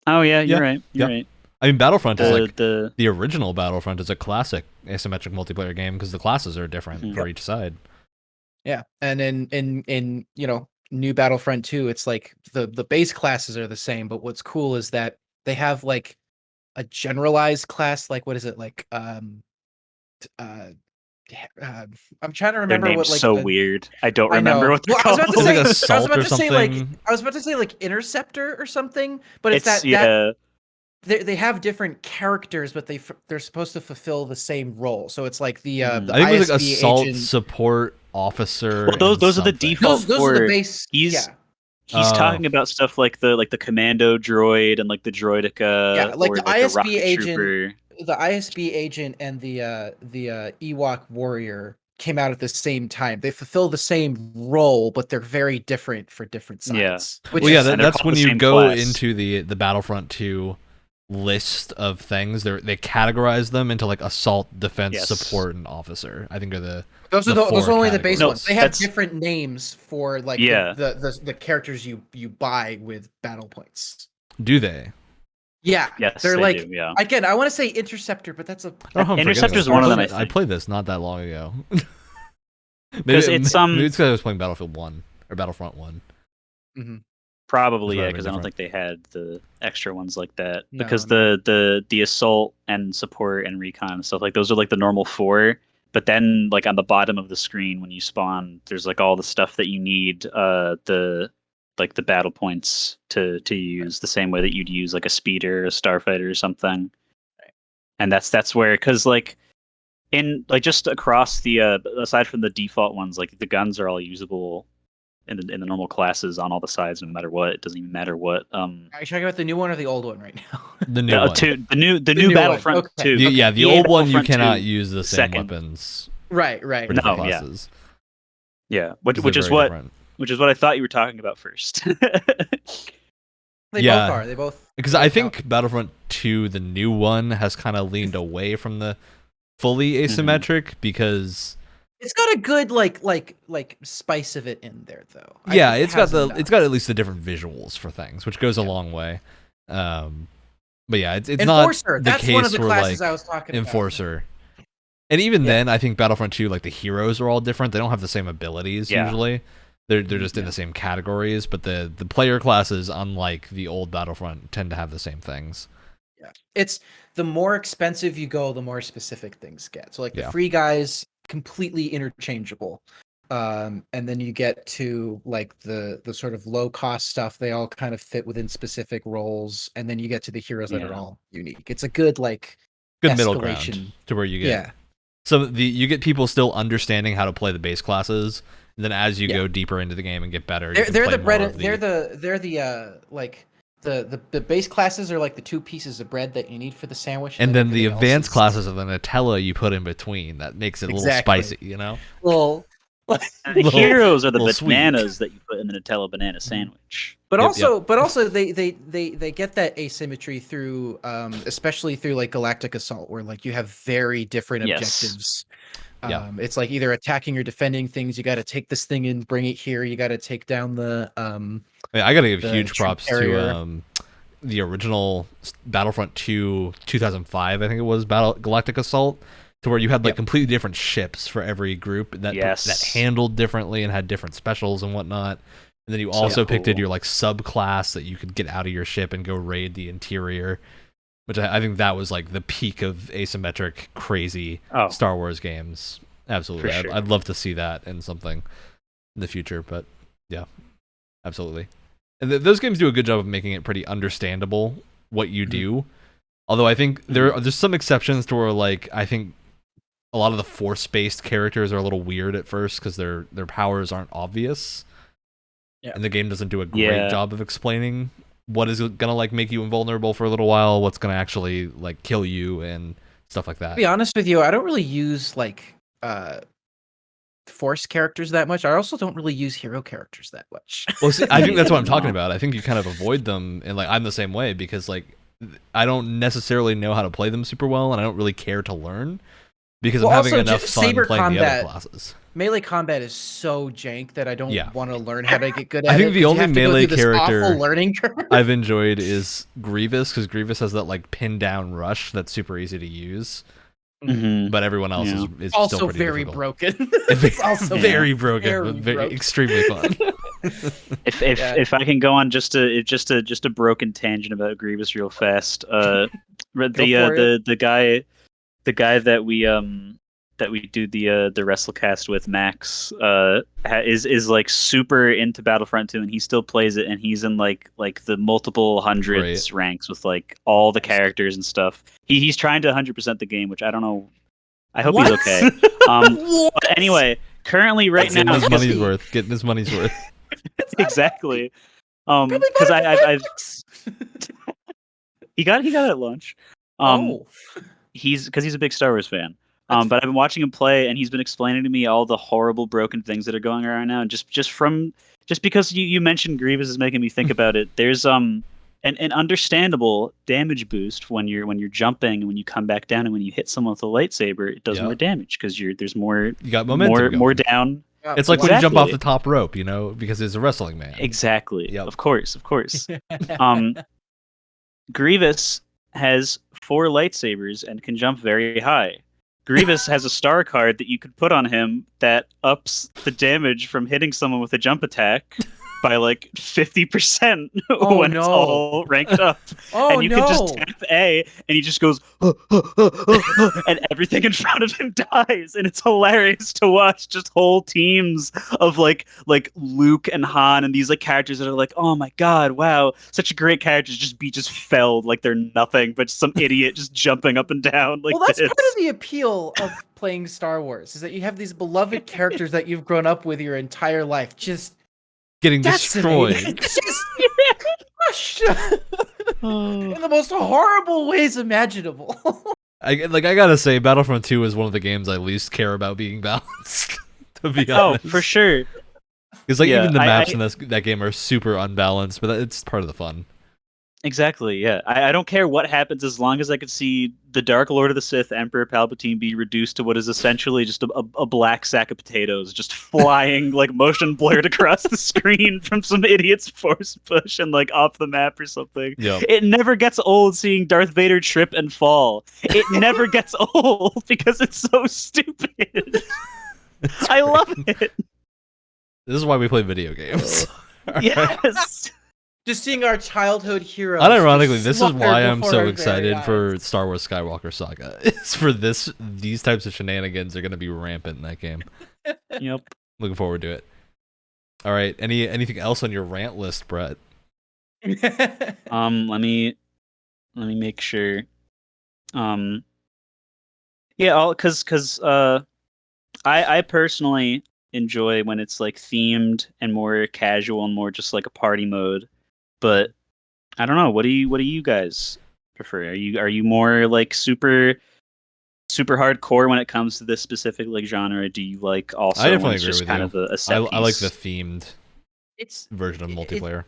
[SPEAKER 2] Oh yeah, you're
[SPEAKER 1] Yeah.
[SPEAKER 2] right. You're
[SPEAKER 1] Yep.
[SPEAKER 2] right.
[SPEAKER 1] I mean, Battlefront is like
[SPEAKER 2] the
[SPEAKER 1] the original Battlefront is a classic asymmetric multiplayer game because the classes are different
[SPEAKER 2] Mhm.
[SPEAKER 1] for each side.
[SPEAKER 3] Yeah, and in new Battlefront 2, it's like the base classes are the same, but what's cool is that they have like a generalized class, like what is it like I'm trying to
[SPEAKER 2] their
[SPEAKER 3] remember
[SPEAKER 2] name's
[SPEAKER 3] what like
[SPEAKER 2] so
[SPEAKER 3] the,
[SPEAKER 2] weird. I don't
[SPEAKER 3] I know.
[SPEAKER 2] remember what they're
[SPEAKER 3] Well, I was
[SPEAKER 2] called.
[SPEAKER 3] about to
[SPEAKER 1] It's like
[SPEAKER 3] say,
[SPEAKER 1] Assault or something.
[SPEAKER 3] I was about to say like Interceptor or something, but it's that
[SPEAKER 2] yeah.
[SPEAKER 3] they have different characters, but they're supposed to fulfill the same role. So it's like the
[SPEAKER 2] Mhm.
[SPEAKER 1] I think it was like
[SPEAKER 3] ISB
[SPEAKER 1] Assault
[SPEAKER 3] agent.
[SPEAKER 1] Support Officer.
[SPEAKER 2] Well, those
[SPEAKER 1] and
[SPEAKER 2] are the
[SPEAKER 1] something.
[SPEAKER 2] default.
[SPEAKER 3] Those are the
[SPEAKER 2] for-
[SPEAKER 3] base.
[SPEAKER 2] he's-
[SPEAKER 3] Yeah,
[SPEAKER 2] He's
[SPEAKER 1] Oh.
[SPEAKER 2] talking about stuff like the commando droid and like the droideka
[SPEAKER 3] Yeah, like
[SPEAKER 2] or
[SPEAKER 3] the
[SPEAKER 2] like
[SPEAKER 3] ISB
[SPEAKER 2] a rocket
[SPEAKER 3] agent-
[SPEAKER 2] trooper.
[SPEAKER 3] the ISB agent and the Ewok warrior came out at the same time. They fulfill the same role, but they're very different for different
[SPEAKER 2] Yeah.
[SPEAKER 3] sides.
[SPEAKER 1] Well, yeah,
[SPEAKER 2] And they're
[SPEAKER 1] that's
[SPEAKER 2] called
[SPEAKER 1] when
[SPEAKER 2] the
[SPEAKER 1] you
[SPEAKER 2] same
[SPEAKER 1] go
[SPEAKER 2] class.
[SPEAKER 1] into the Battlefront 2 list of things. They categorize them into like Assault, Defense,
[SPEAKER 2] Yes.
[SPEAKER 1] Support, and Officer. I think are the
[SPEAKER 3] those are
[SPEAKER 1] the
[SPEAKER 3] those
[SPEAKER 1] four
[SPEAKER 3] are only the base
[SPEAKER 1] categories.
[SPEAKER 3] ones. They have
[SPEAKER 2] that's-
[SPEAKER 3] different names for like
[SPEAKER 2] Yeah.
[SPEAKER 3] the characters you buy with battle points.
[SPEAKER 1] Do they?
[SPEAKER 3] Yeah,
[SPEAKER 2] Yes,
[SPEAKER 3] they're
[SPEAKER 2] they
[SPEAKER 3] like
[SPEAKER 2] do, yeah.
[SPEAKER 3] again. I want to say Interceptor, but that's a
[SPEAKER 1] I don't know how I'm forgetting
[SPEAKER 2] Interceptor's
[SPEAKER 1] this.
[SPEAKER 2] one of them,
[SPEAKER 1] I
[SPEAKER 2] I think.
[SPEAKER 1] played this not that long ago.
[SPEAKER 2] Because it's,
[SPEAKER 1] maybe it's because I was playing Battlefield 1 or Battlefront 1.
[SPEAKER 2] Probably,
[SPEAKER 1] It's
[SPEAKER 2] yeah,
[SPEAKER 1] very
[SPEAKER 2] because I don't
[SPEAKER 1] different.
[SPEAKER 2] think they had the extra ones like that.
[SPEAKER 3] No,
[SPEAKER 2] Because
[SPEAKER 3] no.
[SPEAKER 2] the assault and support and recon and stuff like those are like the normal 4. But then like on the bottom of the screen when you spawn, there's like all the stuff that you need the battle points to use the same way that you'd use like a speeder, a starfighter, or something.
[SPEAKER 3] Right.
[SPEAKER 2] And that's where because like in like just across the aside from the default ones, like the guns are all usable in the normal classes on all the sides, no matter what. It doesn't even matter what.
[SPEAKER 3] Are you talking about the new one or the old one right now?
[SPEAKER 1] The new one.
[SPEAKER 2] The new
[SPEAKER 3] new one,
[SPEAKER 2] Battlefront
[SPEAKER 3] okay.
[SPEAKER 2] 2.
[SPEAKER 1] Yeah, the
[SPEAKER 2] EA
[SPEAKER 1] old one you
[SPEAKER 2] Battlefront
[SPEAKER 1] cannot
[SPEAKER 2] 2
[SPEAKER 1] use the same
[SPEAKER 2] second.
[SPEAKER 1] weapons
[SPEAKER 3] right.
[SPEAKER 1] for different
[SPEAKER 2] No, yeah.
[SPEAKER 1] classes.
[SPEAKER 2] Yeah,
[SPEAKER 1] 'cause
[SPEAKER 2] which
[SPEAKER 1] they're
[SPEAKER 2] is
[SPEAKER 1] very
[SPEAKER 2] what
[SPEAKER 1] different.
[SPEAKER 2] which is what I thought you were talking about first.
[SPEAKER 3] They
[SPEAKER 1] Yeah.
[SPEAKER 3] both are. They both
[SPEAKER 1] Because I think Battlefront 2, the new one, has kind of leaned away from the fully asymmetric because
[SPEAKER 3] it's got a good like spice of it in there though.
[SPEAKER 1] yeah,
[SPEAKER 3] It
[SPEAKER 1] it's got
[SPEAKER 3] has
[SPEAKER 1] the
[SPEAKER 3] enough.
[SPEAKER 1] it's got at least the different visuals for things, which goes a long way. But yeah, it's
[SPEAKER 3] Enforcer.
[SPEAKER 1] not the
[SPEAKER 3] That's
[SPEAKER 1] case
[SPEAKER 3] one of the
[SPEAKER 1] where
[SPEAKER 3] classes
[SPEAKER 1] like
[SPEAKER 3] I was talking about.
[SPEAKER 1] Enforcer. And even
[SPEAKER 3] Yeah.
[SPEAKER 1] then, I think Battlefront 2, like the heroes are all different. They don't have the same abilities
[SPEAKER 2] Yeah.
[SPEAKER 1] usually. They're just in the same categories, but the player classes, unlike the old Battlefront, tend to have the same things.
[SPEAKER 3] Yeah. It's the more expensive you go, the more specific things get. So like the
[SPEAKER 1] Yeah.
[SPEAKER 3] free guys completely interchangeable. And then you get to like the sort of low cost stuff, they all kind of fit within specific roles, and then you get to the heroes that are
[SPEAKER 2] Yeah.
[SPEAKER 3] all unique. It's a good like
[SPEAKER 1] Good middle ground
[SPEAKER 3] escalation.
[SPEAKER 1] to where you get
[SPEAKER 3] Yeah.
[SPEAKER 1] so you get people still understanding how to play the base classes, and then as you
[SPEAKER 3] Yeah.
[SPEAKER 1] go deeper into the game and get better, you
[SPEAKER 3] They're,
[SPEAKER 1] can
[SPEAKER 3] they're
[SPEAKER 1] play
[SPEAKER 3] the bread
[SPEAKER 1] more
[SPEAKER 3] and
[SPEAKER 1] of
[SPEAKER 3] they're the like the base classes are like the 2 pieces of bread that you need for the sandwich,
[SPEAKER 1] and then the
[SPEAKER 3] everything else
[SPEAKER 1] advanced
[SPEAKER 3] is
[SPEAKER 1] classes of the Nutella you put in between that makes it a little
[SPEAKER 3] Exactly.
[SPEAKER 1] spicy, you know.
[SPEAKER 3] little
[SPEAKER 2] And the heroes are the
[SPEAKER 1] little sweet.
[SPEAKER 2] bananas that you put in the Nutella banana sandwich.
[SPEAKER 3] But
[SPEAKER 1] Yep,
[SPEAKER 3] also they get that asymmetry through especially through like Galactic Assault where like you have very different
[SPEAKER 2] Yes.
[SPEAKER 3] objectives.
[SPEAKER 1] Yeah.
[SPEAKER 3] It's like either attacking or defending things. You got to take this thing and bring it here. You got to take down the
[SPEAKER 1] I gotta give
[SPEAKER 3] the
[SPEAKER 1] huge
[SPEAKER 3] troop
[SPEAKER 1] props
[SPEAKER 3] carrier.
[SPEAKER 1] to the original Battlefront 2 2005, I think it was, Galactic Assault, to where you had like
[SPEAKER 3] Yep.
[SPEAKER 1] completely different ships for every group that
[SPEAKER 2] Yes.
[SPEAKER 1] that handled differently and had different specials and whatnot. And then you
[SPEAKER 2] So
[SPEAKER 1] also picked in
[SPEAKER 2] cool.
[SPEAKER 1] your like subclass that you could get out of your ship and go raid the interior. which I think that was like the peak of asymmetric crazy
[SPEAKER 2] Oh,
[SPEAKER 1] Star Wars games. Absolutely,
[SPEAKER 2] for sure.
[SPEAKER 1] I'd love to see that in something in the future. But yeah, absolutely. And those games do a good job of making it pretty understandable what you do. Although I think there's some exceptions to where, like, I think a lot of the force-based characters are a little weird at first because their powers aren't obvious, and the game doesn't do a great job of explaining what is gonna like make you invulnerable for a little while, what's gonna actually like kill you, and stuff like that.
[SPEAKER 3] To be honest with you, I don't really use like force characters that much. I also don't really use hero characters that much.
[SPEAKER 1] Well, see, I think that's what I'm talking about. I think you kind of avoid them, and like I'm the same way because like I don't necessarily know how to play them super well, and I don't really care to learn because I'm having enough fun playing the other classes.
[SPEAKER 3] Melee combat is so jank that I don't want to learn how to get good at it.
[SPEAKER 1] I think the only melee character
[SPEAKER 3] learning curve.
[SPEAKER 1] I've enjoyed is Grievous, because Grievous has that like pin down rush that's super easy to use. But everyone else is
[SPEAKER 3] also
[SPEAKER 1] still pretty
[SPEAKER 3] very
[SPEAKER 1] difficult.
[SPEAKER 3] Broken.
[SPEAKER 1] It's also very broken, but extremely fun.
[SPEAKER 2] If I can go on just a broken tangent about Grievous real fast, the guy that we do the WrestleCast with, Max, is like super into Battlefront 2, and he still plays it, and he's in like the multiple hundreds ranks with like all the characters and stuff. He's trying to 100% the game, which I don't know. I hope he's okay. But anyway, currently right now,
[SPEAKER 1] getting his money's worth.
[SPEAKER 2] Exactly. Because I've he got it at lunch. He's a big Star Wars fan. But I've been watching him play, and he's been explaining to me all the horrible broken things that are going around now. And just because you mentioned Grievous is making me think about it. There's an understandable damage boost when you're jumping, and when you come back down, and when you hit someone with a lightsaber, it does more damage because there's more.
[SPEAKER 1] You got momentum.
[SPEAKER 2] More down.
[SPEAKER 1] It's like when you jump off the top rope, because it's a wrestling man.
[SPEAKER 2] Exactly. Yep. Of course. Grievous has 4 lightsabers and can jump very high. Grievous has a star card that you could put on him that ups the damage from hitting someone with a jump attack by like 50% when it's all ranked up. And you can just tap A, and he just goes, and everything in front of him dies. And it's hilarious to watch just whole teams of like Luke and Han and these like characters that are like, oh my god, wow, such a great characters just felled like they're nothing but some idiot just jumping up and down like
[SPEAKER 3] that's part of the appeal of playing Star Wars, is that you have these beloved characters that you've grown up with your entire life just
[SPEAKER 1] getting destroyed.
[SPEAKER 3] Just crushed in the most horrible ways imaginable.
[SPEAKER 1] I gotta say, Battlefront 2 is one of the games I least care about being balanced. To be honest.
[SPEAKER 2] Oh, for sure.
[SPEAKER 1] Because even the maps in that game are super unbalanced, but it's part of the fun.
[SPEAKER 2] Exactly, yeah. I don't care what happens as long as I could see the Dark Lord of the Sith, Emperor Palpatine, be reduced to what is essentially just a black sack of potatoes, just flying, like, motion blurred across the screen from some idiot's force push and, like, off the map or something.
[SPEAKER 1] Yep.
[SPEAKER 2] It never gets old seeing Darth Vader trip and fall. It never gets old because it's so stupid. I love it.
[SPEAKER 1] This is why we play video games.
[SPEAKER 2] Yes.
[SPEAKER 3] Just seeing our childhood heroes.
[SPEAKER 1] Unironically, this is why I'm so excited for Star Wars Skywalker Saga. It's for these types of shenanigans are going to be rampant in that game.
[SPEAKER 2] Yep.
[SPEAKER 1] Looking forward to it. All right. Anything else on your rant list, Brett?
[SPEAKER 2] Let me make sure. Because I personally enjoy when it's like themed and more casual and more just like a party mode. But I don't know. What do you guys prefer? Are you more like super hardcore when it comes to this specific like genre? Do you like also?
[SPEAKER 1] I definitely
[SPEAKER 2] agree
[SPEAKER 1] with
[SPEAKER 2] just kind
[SPEAKER 1] you.
[SPEAKER 2] of a set
[SPEAKER 1] I like the themed version of multiplayer.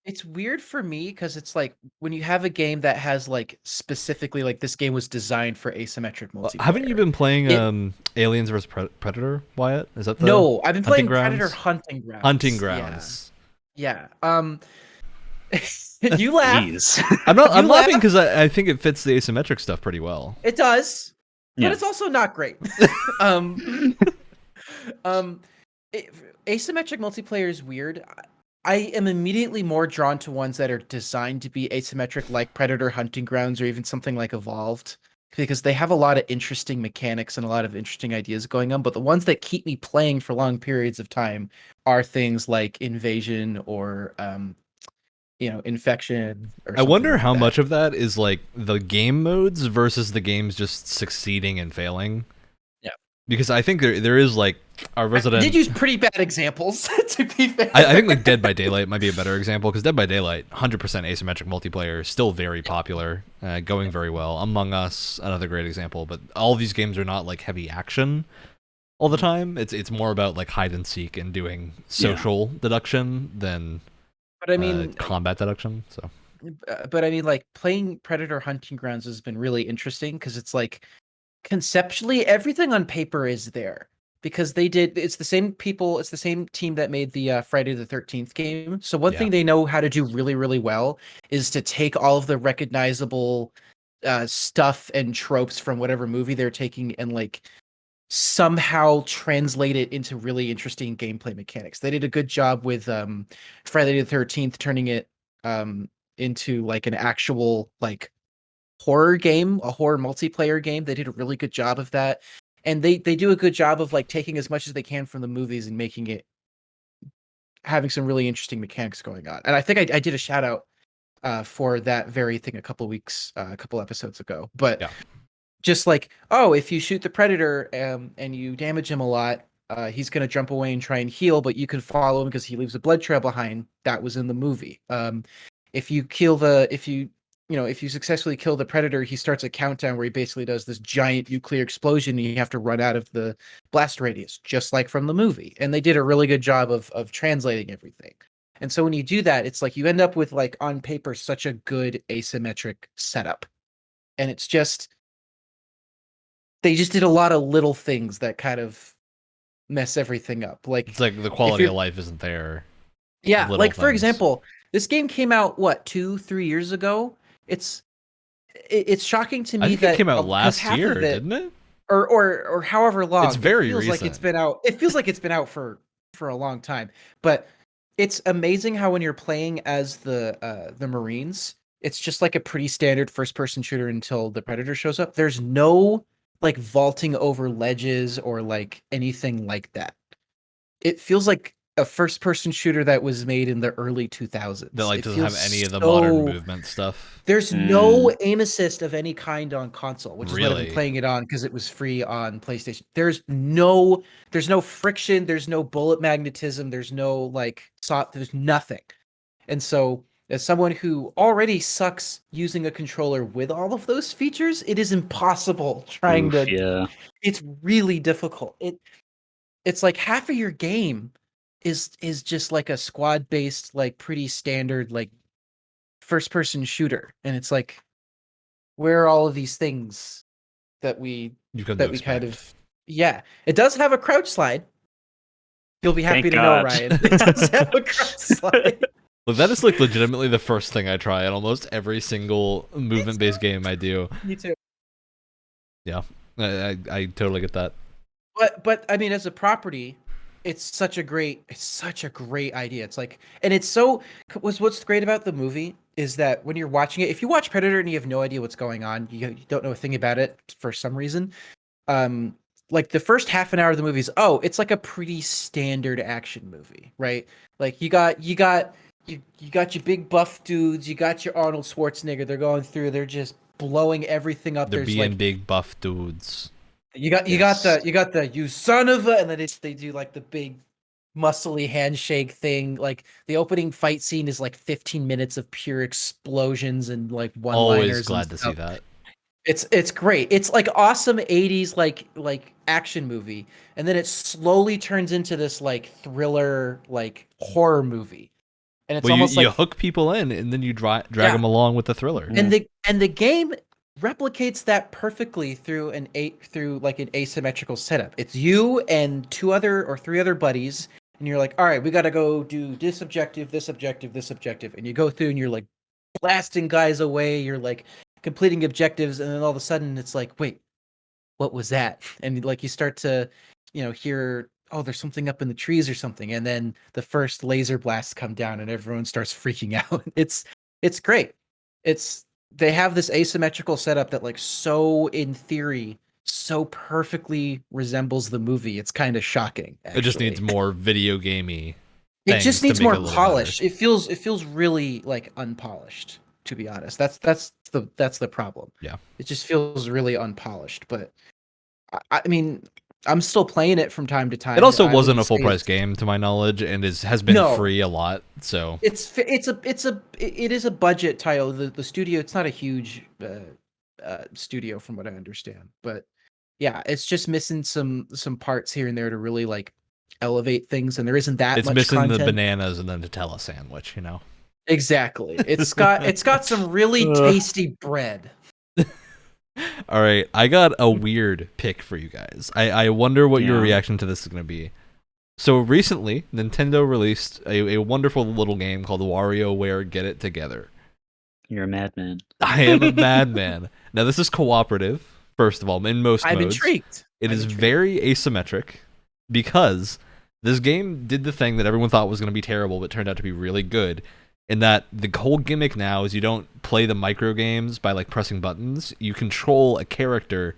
[SPEAKER 3] It's weird for me because it's like when you have a game that has like specifically like this game was designed for asymmetric multiplayer.
[SPEAKER 1] Haven't you been playing Aliens vs Predator, Wyatt? Is that the
[SPEAKER 3] No, I've been playing
[SPEAKER 1] Grounds?
[SPEAKER 3] Predator Hunting Grounds.
[SPEAKER 1] Hunting Grounds.
[SPEAKER 3] Yeah. You laugh.
[SPEAKER 1] I'm laughing because I think it fits the asymmetric stuff pretty well.
[SPEAKER 3] It does, but it's also not great. Asymmetric multiplayer is weird. I am immediately more drawn to ones that are designed to be asymmetric, like Predator Hunting Grounds or even something like Evolved, because they have a lot of interesting mechanics and a lot of interesting ideas going on. But the ones that keep me playing for long periods of time are things like Invasion or Infection or
[SPEAKER 1] I
[SPEAKER 3] something
[SPEAKER 1] wonder
[SPEAKER 3] like
[SPEAKER 1] how
[SPEAKER 3] that.
[SPEAKER 1] much of that is like the game modes versus the games just succeeding and failing.
[SPEAKER 3] Yeah.
[SPEAKER 1] Because I think there is like a
[SPEAKER 3] I
[SPEAKER 1] resident.
[SPEAKER 3] did use pretty bad examples, to be fair.
[SPEAKER 1] I think like Dead by Daylight might be a better example because Dead by Daylight, 100% asymmetric multiplayer, is still very popular, going very well. Among Us, another great example. But all of these games are not like heavy action all the time. It's more about like hide and seek and doing social deduction than
[SPEAKER 3] But I mean,
[SPEAKER 1] combat deduction. So
[SPEAKER 3] but I mean, like playing Predator Hunting Grounds has been really interesting because it's like conceptually everything on paper is there because it's the same people, it's the same team that made the Friday the 13th game. So one thing they know how to do really, really well is to take all of the recognizable stuff and tropes from whatever movie they're taking and like somehow translate it into really interesting gameplay mechanics. They did a good job with Friday the 13th turning it into like an actual like horror game, a horror multiplayer game. They did a really good job of that. And they do a good job of like taking as much as they can from the movies and making it having some really interesting mechanics going on. And I think I did a shout out for that very thing a couple episodes ago. But just like, oh, if you shoot the predator and you damage him a lot, he's going to jump away and try and heal, but you can follow him because he leaves a blood trail behind. That was in the movie. If you successfully kill the predator, he starts a countdown where he basically does this giant nuclear explosion and you have to run out of the blast radius, just like from the movie. And they did a really good job of translating everything. And so when you do that, it's like you end up with like on paper such a good asymmetric setup. And it's just they just did a lot of little things that kind of mess everything up. Like
[SPEAKER 1] it's like the quality of life isn't there.
[SPEAKER 3] Yeah, like for example, this game came out 2-3 years ago. It's shocking to me
[SPEAKER 1] I think
[SPEAKER 3] that
[SPEAKER 1] it came out last year, didn't it?
[SPEAKER 3] Or however long.
[SPEAKER 1] It's very
[SPEAKER 3] feels
[SPEAKER 1] recent.
[SPEAKER 3] Like it's been out. It feels like it's been out for a long time. But it's amazing how when you're playing as the Marines, it's just like a pretty standard first person shooter until the Predator shows up. There's no like vaulting over ledges or like anything like that. It feels like a first person shooter that was made in the early 2000s.
[SPEAKER 1] That like
[SPEAKER 3] it
[SPEAKER 1] doesn't have any of the modern movement stuff.
[SPEAKER 3] There's no aim assist of any kind on console, which is what I've been playing it on because it was free on PlayStation. There's no friction, there's no bullet magnetism, there's no there's nothing. And so as someone who already sucks using a controller with all of those features, it is impossible it's really difficult. It's like half of your game is just like a squad based, like pretty standard, like first person shooter. And it's like, where are all of these things that we kind of, it does have a crouch slide. You'll be happy to know, Ryan. It does have a crouch slide.
[SPEAKER 1] Look, that is like legitimately the first thing I try in almost every single movement based game I do.
[SPEAKER 3] Me too.
[SPEAKER 1] Yeah, I totally get that.
[SPEAKER 3] But I mean, as a property, it's such a great idea. It's like, and it's what's great about the movie is that when you're watching it, if you watch Predator and you have no idea what's going on, you don't know a thing about it for some reason. Like the first half an hour of the movie is, it's like a pretty standard action movie, right? Like you got your big buff dudes, you got your Arnold Schwarzenegger. They're going through, they're just blowing everything up.
[SPEAKER 1] They're being big buff dudes.
[SPEAKER 3] You got the you son of a, and then they do like the big muscly handshake thing. Like the opening fight scene is like 15 minutes of pure explosions and like one-liners.
[SPEAKER 1] Always glad to see that.
[SPEAKER 3] It's great. It's like awesome 80s like action movie, and then it slowly turns into this like thriller like horror movie. And it's almost
[SPEAKER 1] you hook people in and then you drag them along with the thriller.
[SPEAKER 3] And the game replicates that perfectly through an asymmetrical setup. It's you and 3 other buddies, and you're like, all right, we got to go do this objective, this objective, this objective, and you go through and you're like blasting guys away. You're like completing objectives, and then all of a sudden it's like, wait, what was that? And like you start to, hear oh, there's something up in the trees or something, and then the first laser blasts come down and everyone starts freaking out. It's great. They have this asymmetrical setup that like so in theory so perfectly resembles the movie. It's kind of shocking.
[SPEAKER 1] It just
[SPEAKER 3] Actually.
[SPEAKER 1] needs more video gamey.
[SPEAKER 3] It just
[SPEAKER 1] things to
[SPEAKER 3] needs
[SPEAKER 1] make
[SPEAKER 3] more
[SPEAKER 1] it a little
[SPEAKER 3] polish.
[SPEAKER 1] better.
[SPEAKER 3] It feels really like unpolished, to be honest. That's the problem.
[SPEAKER 1] Yeah.
[SPEAKER 3] It just feels really unpolished. But I mean, I'm still playing it from time to time.
[SPEAKER 1] It also
[SPEAKER 3] I
[SPEAKER 1] wasn't a
[SPEAKER 3] wouldn't
[SPEAKER 1] full
[SPEAKER 3] say
[SPEAKER 1] price
[SPEAKER 3] it's-
[SPEAKER 1] game to my knowledge, and has been
[SPEAKER 3] No.
[SPEAKER 1] free a lot. So
[SPEAKER 3] It is a budget title. The studio, it's not a huge studio from what I understand, but yeah, it's just missing some parts here and there to really like elevate things, and there isn't that
[SPEAKER 1] it's
[SPEAKER 3] much
[SPEAKER 1] missing
[SPEAKER 3] content.
[SPEAKER 1] the bananas and the Nutella sandwich, you know.
[SPEAKER 3] Exactly. It's got some really tasty bread.
[SPEAKER 1] All right, I got a weird pick for you guys. I wonder what your
[SPEAKER 2] Yeah.
[SPEAKER 1] reaction to this is going to be. So recently, Nintendo released a wonderful little game called WarioWare Get It Together.
[SPEAKER 2] You're a madman.
[SPEAKER 1] I am a madman. Now, this is cooperative, first of all, in most
[SPEAKER 3] I'm
[SPEAKER 1] modes.
[SPEAKER 3] intrigued.
[SPEAKER 1] It
[SPEAKER 3] I'm
[SPEAKER 1] is
[SPEAKER 3] intrigued.
[SPEAKER 1] very asymmetric because this game did the thing that everyone thought was going to be terrible, but turned out to be really good. In that the whole gimmick now is you don't play the micro games by like pressing buttons. You control a character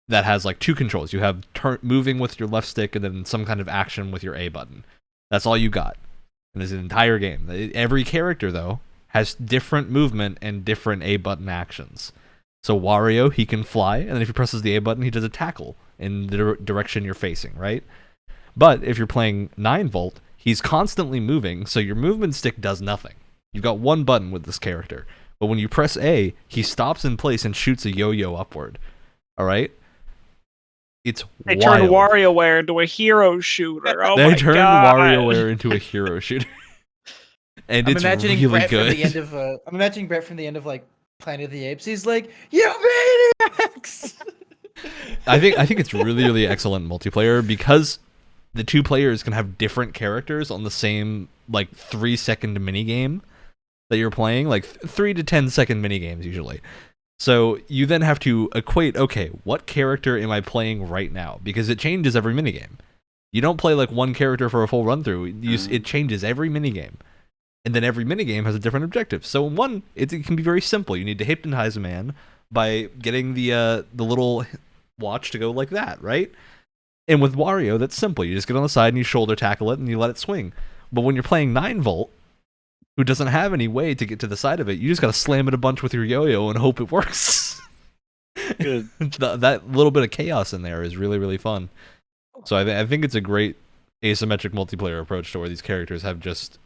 [SPEAKER 1] that has like two controls. You have moving with your left stick and then some kind of action with your A button. That's all you got. And it's an entire game. Every character though has different movement and different A button actions. So Wario, he can fly, and then if he presses the A button, he does a tackle in the direction you're facing, right? But if you're playing 9-volt, he's constantly moving, so your movement stick does nothing. You've got one button with this character. But when you press A, he stops in place and shoots a yo-yo upward. All right? It's
[SPEAKER 2] They
[SPEAKER 1] wild.
[SPEAKER 2] turned WarioWare into a hero shooter. Oh
[SPEAKER 1] They
[SPEAKER 2] my
[SPEAKER 1] turned
[SPEAKER 2] god!
[SPEAKER 1] WarioWare into a hero shooter. And
[SPEAKER 3] I'm
[SPEAKER 1] it's
[SPEAKER 3] imagining
[SPEAKER 1] really
[SPEAKER 3] Brett
[SPEAKER 1] good.
[SPEAKER 3] from the end of I'm imagining Brett from the end of like Planet of the Apes. He's like, "You maniacs!"
[SPEAKER 1] I think it's really, really excellent multiplayer because the two players can have different characters on the same like 3-second minigame that you're playing, like 3 to 10-second minigames usually. So you then have to equate, okay, what character am I playing right now? Because it changes every minigame. You don't play like one character for a full run through. It changes every minigame. And then every minigame has a different objective. So in one, it can be very simple. You need to hypnotize a man by getting the little watch to go like that, right? And with Wario, that's simple. You just get on the side and you shoulder tackle it and you let it swing. But when you're playing 9-volt, who doesn't have any way to get to the side of it, you just gotta slam it a bunch with your yo-yo and hope it works.
[SPEAKER 2] Good.
[SPEAKER 1] That little bit of chaos in there is really, really fun. So I think it's a great asymmetric multiplayer approach to where these characters have just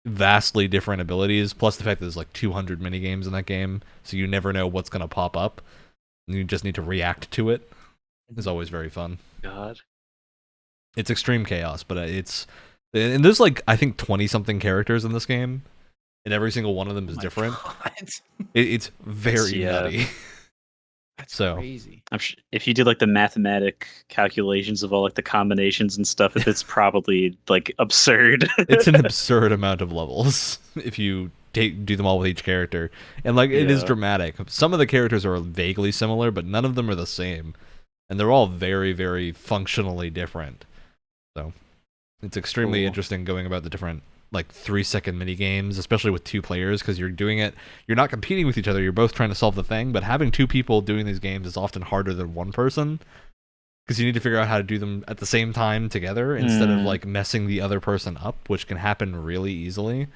[SPEAKER 1] vastly different abilities, plus the fact that there's like 200 minigames in that game, so you never know what's going to pop up. You just need to react to it. It's always very fun.
[SPEAKER 2] God.
[SPEAKER 1] It's extreme chaos, but and there's like, I think 20-something characters in this game, and every single one of them is different. It's very
[SPEAKER 2] Yeah.
[SPEAKER 1] nutty.
[SPEAKER 3] That's
[SPEAKER 1] So-
[SPEAKER 3] crazy.
[SPEAKER 2] If you did like the mathematic calculations of all like the combinations and stuff, it's probably like absurd.
[SPEAKER 1] It's an absurd amount of levels if you do them all with each character, and like it is
[SPEAKER 2] Yeah.
[SPEAKER 1] dramatic. Some of the characters are vaguely similar, but none of them are the same, and they're all very, very functionally different. So it's extremely
[SPEAKER 2] Cool.
[SPEAKER 1] interesting going about the different like 3-second mini games, especially with two players, because you're not competing with each other. You're both trying to solve the thing, but having two people doing these games is often harder than one person, because you need to figure out how to do them at the same time together instead of like messing the other person up, which can happen really easily.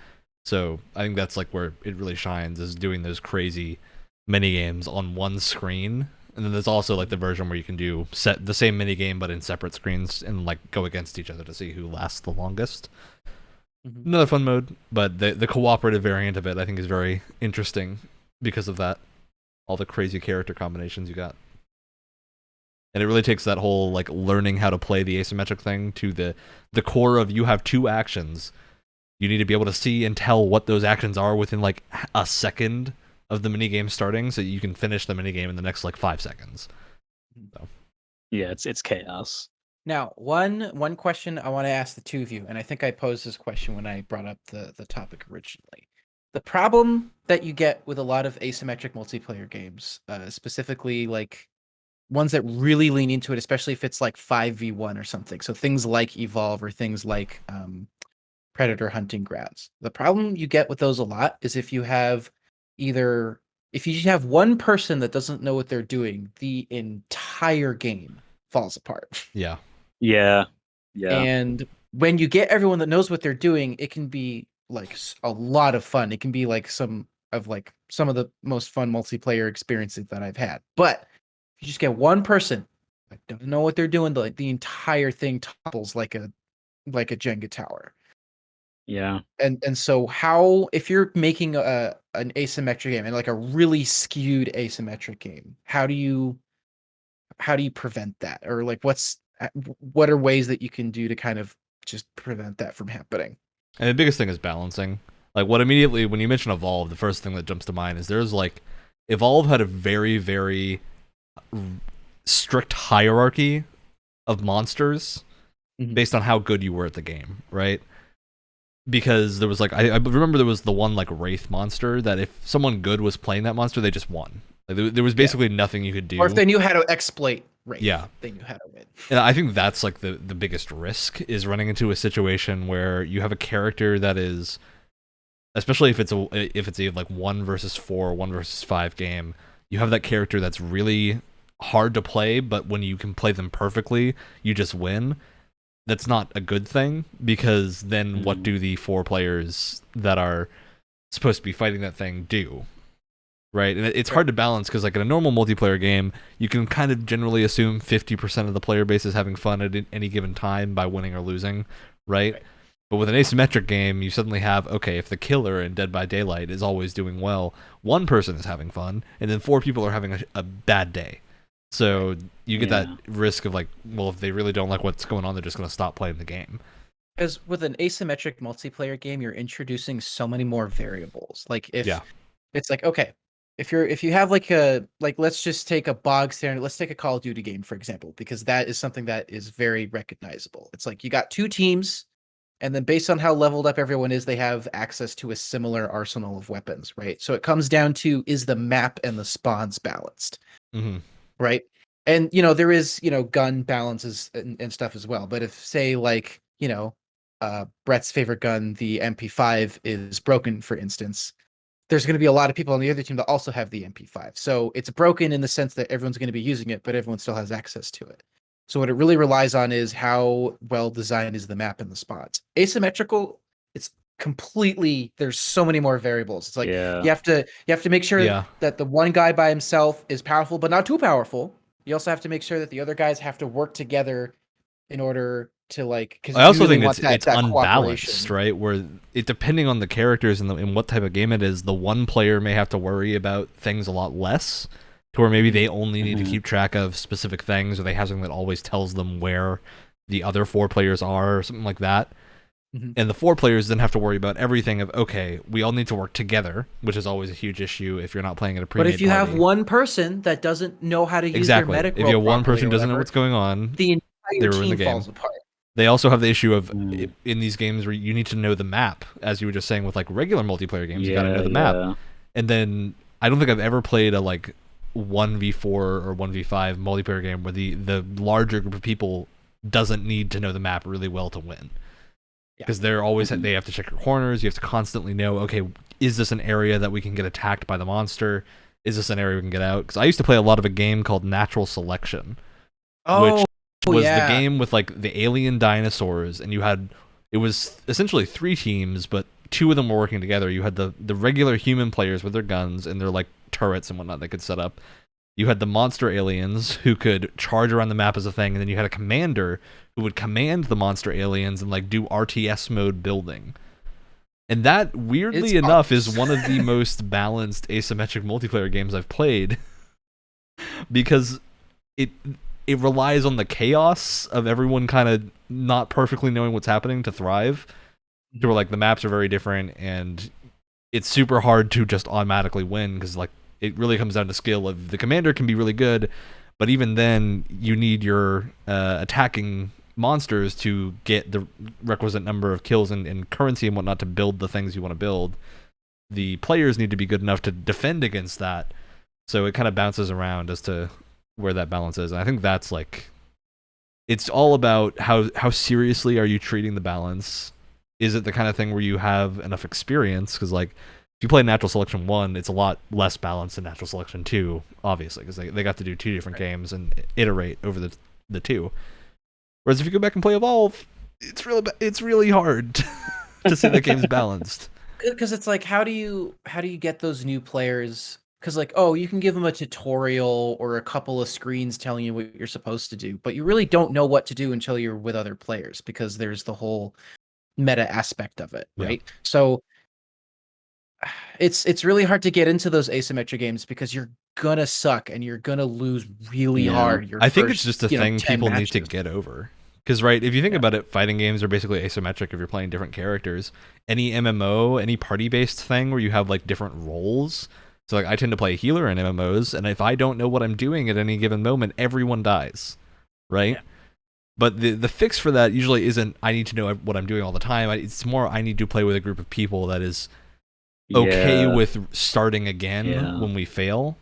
[SPEAKER 1] So I think that's like where it really shines, is doing those crazy mini games on one screen. And then there's also like the version where you can do set the same mini game but in separate screens and like go against each other to see who lasts the longest.
[SPEAKER 3] Mhm.
[SPEAKER 1] Another fun mode, but the cooperative variant of it I think is very interesting because of that, all the crazy character combinations you got. And it really takes that whole like learning how to play the asymmetric thing to the core of, you have two actions. You need to be able to see and tell what those actions are within like a second of the minigame starting, so you can finish the minigame in the next like 5 seconds.
[SPEAKER 2] Yeah, it's chaos.
[SPEAKER 3] Now, one question I want to ask the two of you, and I think I posed this question when I brought up the topic originally. The problem that you get with a lot of asymmetric multiplayer games, specifically like ones that really lean into it, especially if it's like 5v1 or something. So things like Evolve or things like Predator Hunting Grounds. The problem you get with those a lot is if you have one person that doesn't know what they're doing, the entire game falls apart.
[SPEAKER 1] Yeah.
[SPEAKER 2] Yeah.
[SPEAKER 3] And when you get everyone that knows what they're doing, it can be like a lot of fun. It can be like some of the most fun multiplayer experiences that I've had. But if you just get one person that doesn't know what they're doing, the entire thing topples like a Jenga tower.
[SPEAKER 2] Yeah.
[SPEAKER 3] And so how, if you're making an asymmetric game and like a really skewed asymmetric game, how do you prevent that? Or like what are ways that you can do to kind of just prevent that from happening?
[SPEAKER 1] And the biggest thing is balancing. Like what immediately when you mention Evolve, the first thing that jumps to mind is there's like Evolve had a very, very strict hierarchy of monsters based on how good you were at the game, right? Because there was like I remember there was the one like Wraith monster that if someone good was playing that monster, they just won. Like, there was basically nothing you could do.
[SPEAKER 3] Or if they knew how to exploit Wraith, they knew how to win.
[SPEAKER 1] And I think that's like the biggest risk is running into a situation where you have a character that is, especially if it's a like 1 versus 4, 1 versus 5 game, you have that character that's really hard to play, but when you can play them perfectly, you just win. That's not a good thing, because then what do the 4 players that are supposed to be fighting that thing do? Right? And it's hard to balance, because like in a normal multiplayer game, you can kind of generally assume 50% of the player base is having fun at any given time by winning or losing, right? But with an asymmetric game, you suddenly have, okay, if the killer in Dead by Daylight is always doing well, 1 person is having fun, and then 4 people are having a bad day. So you get that risk of like, well, if they really don't like what's going on, they're just going to stop playing the game.
[SPEAKER 3] Because with an asymmetric multiplayer game, you're introducing so many more variables. Like if it's like, okay, if you have let's just take a bog standard, let's take a Call of Duty game, for example, because that is something that is very recognizable. It's like you got 2 teams, and then based on how leveled up everyone is, they have access to a similar arsenal of weapons, right? So it comes down to, is the map and the spawns balanced? Right. And, there is, gun balances and stuff as well. But if, say, like, Brett's favorite gun, the MP5, is broken, for instance, there's going to be a lot of people on the other team that also have the MP5. So it's broken in the sense that everyone's going to be using it, but everyone still has access to it. So what it really relies on is how well designed is the map and the spots. Asymmetrical, it's completely, there's so many more variables. It's like you have to make sure that the one guy by himself is powerful but not too powerful. You also have to make sure that the other guys have to work together in order to like, because
[SPEAKER 1] I also think it's unbalanced, right? Where it, depending on the characters and what type of game it is, the one player may have to worry about things a lot less, to where maybe they only need to keep track of specific things, or they have something that always tells them where the other 4 players are, or something like that. And the 4 players then have to worry about everything of, okay, we all need to work together, which is always a huge issue if you're not playing at a pre-made
[SPEAKER 3] But if you
[SPEAKER 1] party.
[SPEAKER 3] have one person that doesn't know how to use their medic
[SPEAKER 1] if you have one person who doesn't know what's going on,
[SPEAKER 3] the entire
[SPEAKER 1] team
[SPEAKER 3] falls apart.
[SPEAKER 1] They also have the issue of, in these games where you need to know the map, as you were just saying with like regular multiplayer games, you gotta know the map. And then I don't think I've ever played a like 1v4 or 1v5 multiplayer game where the larger group of people doesn't need to know the map really well to win. Because they're always they have to check your corners. You have to constantly know, okay, is this an area that we can get attacked by the monster? Is this an area we can get out? Because I used to play a lot of a game called Natural Selection, which was the game with like the alien dinosaurs, and it was essentially 3 teams, but 2 of them were working together. You had the regular human players with their guns and their like turrets and whatnot they could set up. You had the monster aliens who could charge around the map as a thing, and then you had a commander who would command the monster aliens and like do RTS mode building. And that, weirdly enough, is one of the most balanced asymmetric multiplayer games I've played, because it relies on the chaos of everyone kind of not perfectly knowing what's happening to thrive. To where like the maps are very different, and it's super hard to just automatically win, because like it really comes down to skill. Of the commander can be really good, but even then you need your attacking monsters to get the requisite number of kills and currency and whatnot to build the things you want to build. The players need to be good enough to defend against that. So it kind of bounces around as to where that balance is. And I think that's like, it's all about how seriously are you treating the balance. Is it the kind of thing where you have enough experience? Because like, if you play Natural Selection 1, it's a lot less balanced than Natural Selection 2, obviously, because they got to do 2 different games and iterate over the 2. Whereas if you go back and play Evolve, it's really hard to say that game's balanced.
[SPEAKER 3] Because it's like, how do you get those new players? Because like, oh, you can give them a tutorial or a couple of screens telling you what you're supposed to do, but you really don't know what to do until you're with other players, because there's the whole meta aspect of it, right? Yeah. So it's really hard to get into those asymmetric games because you're gonna suck and you're gonna lose really hard.
[SPEAKER 1] I think it's just a thing people need to get over. Because, right, if you think about it, fighting games are basically asymmetric if you're playing different characters. Any MMO, any party-based thing where you have, like, different roles. So, like, I tend to play healer in MMOs, and if I don't know what I'm doing at any given moment, everyone dies, right? Yeah. But the fix for that usually isn't, I need to know what I'm doing all the time. It's more, I need to play with a group of people that is okay with starting again when we fail.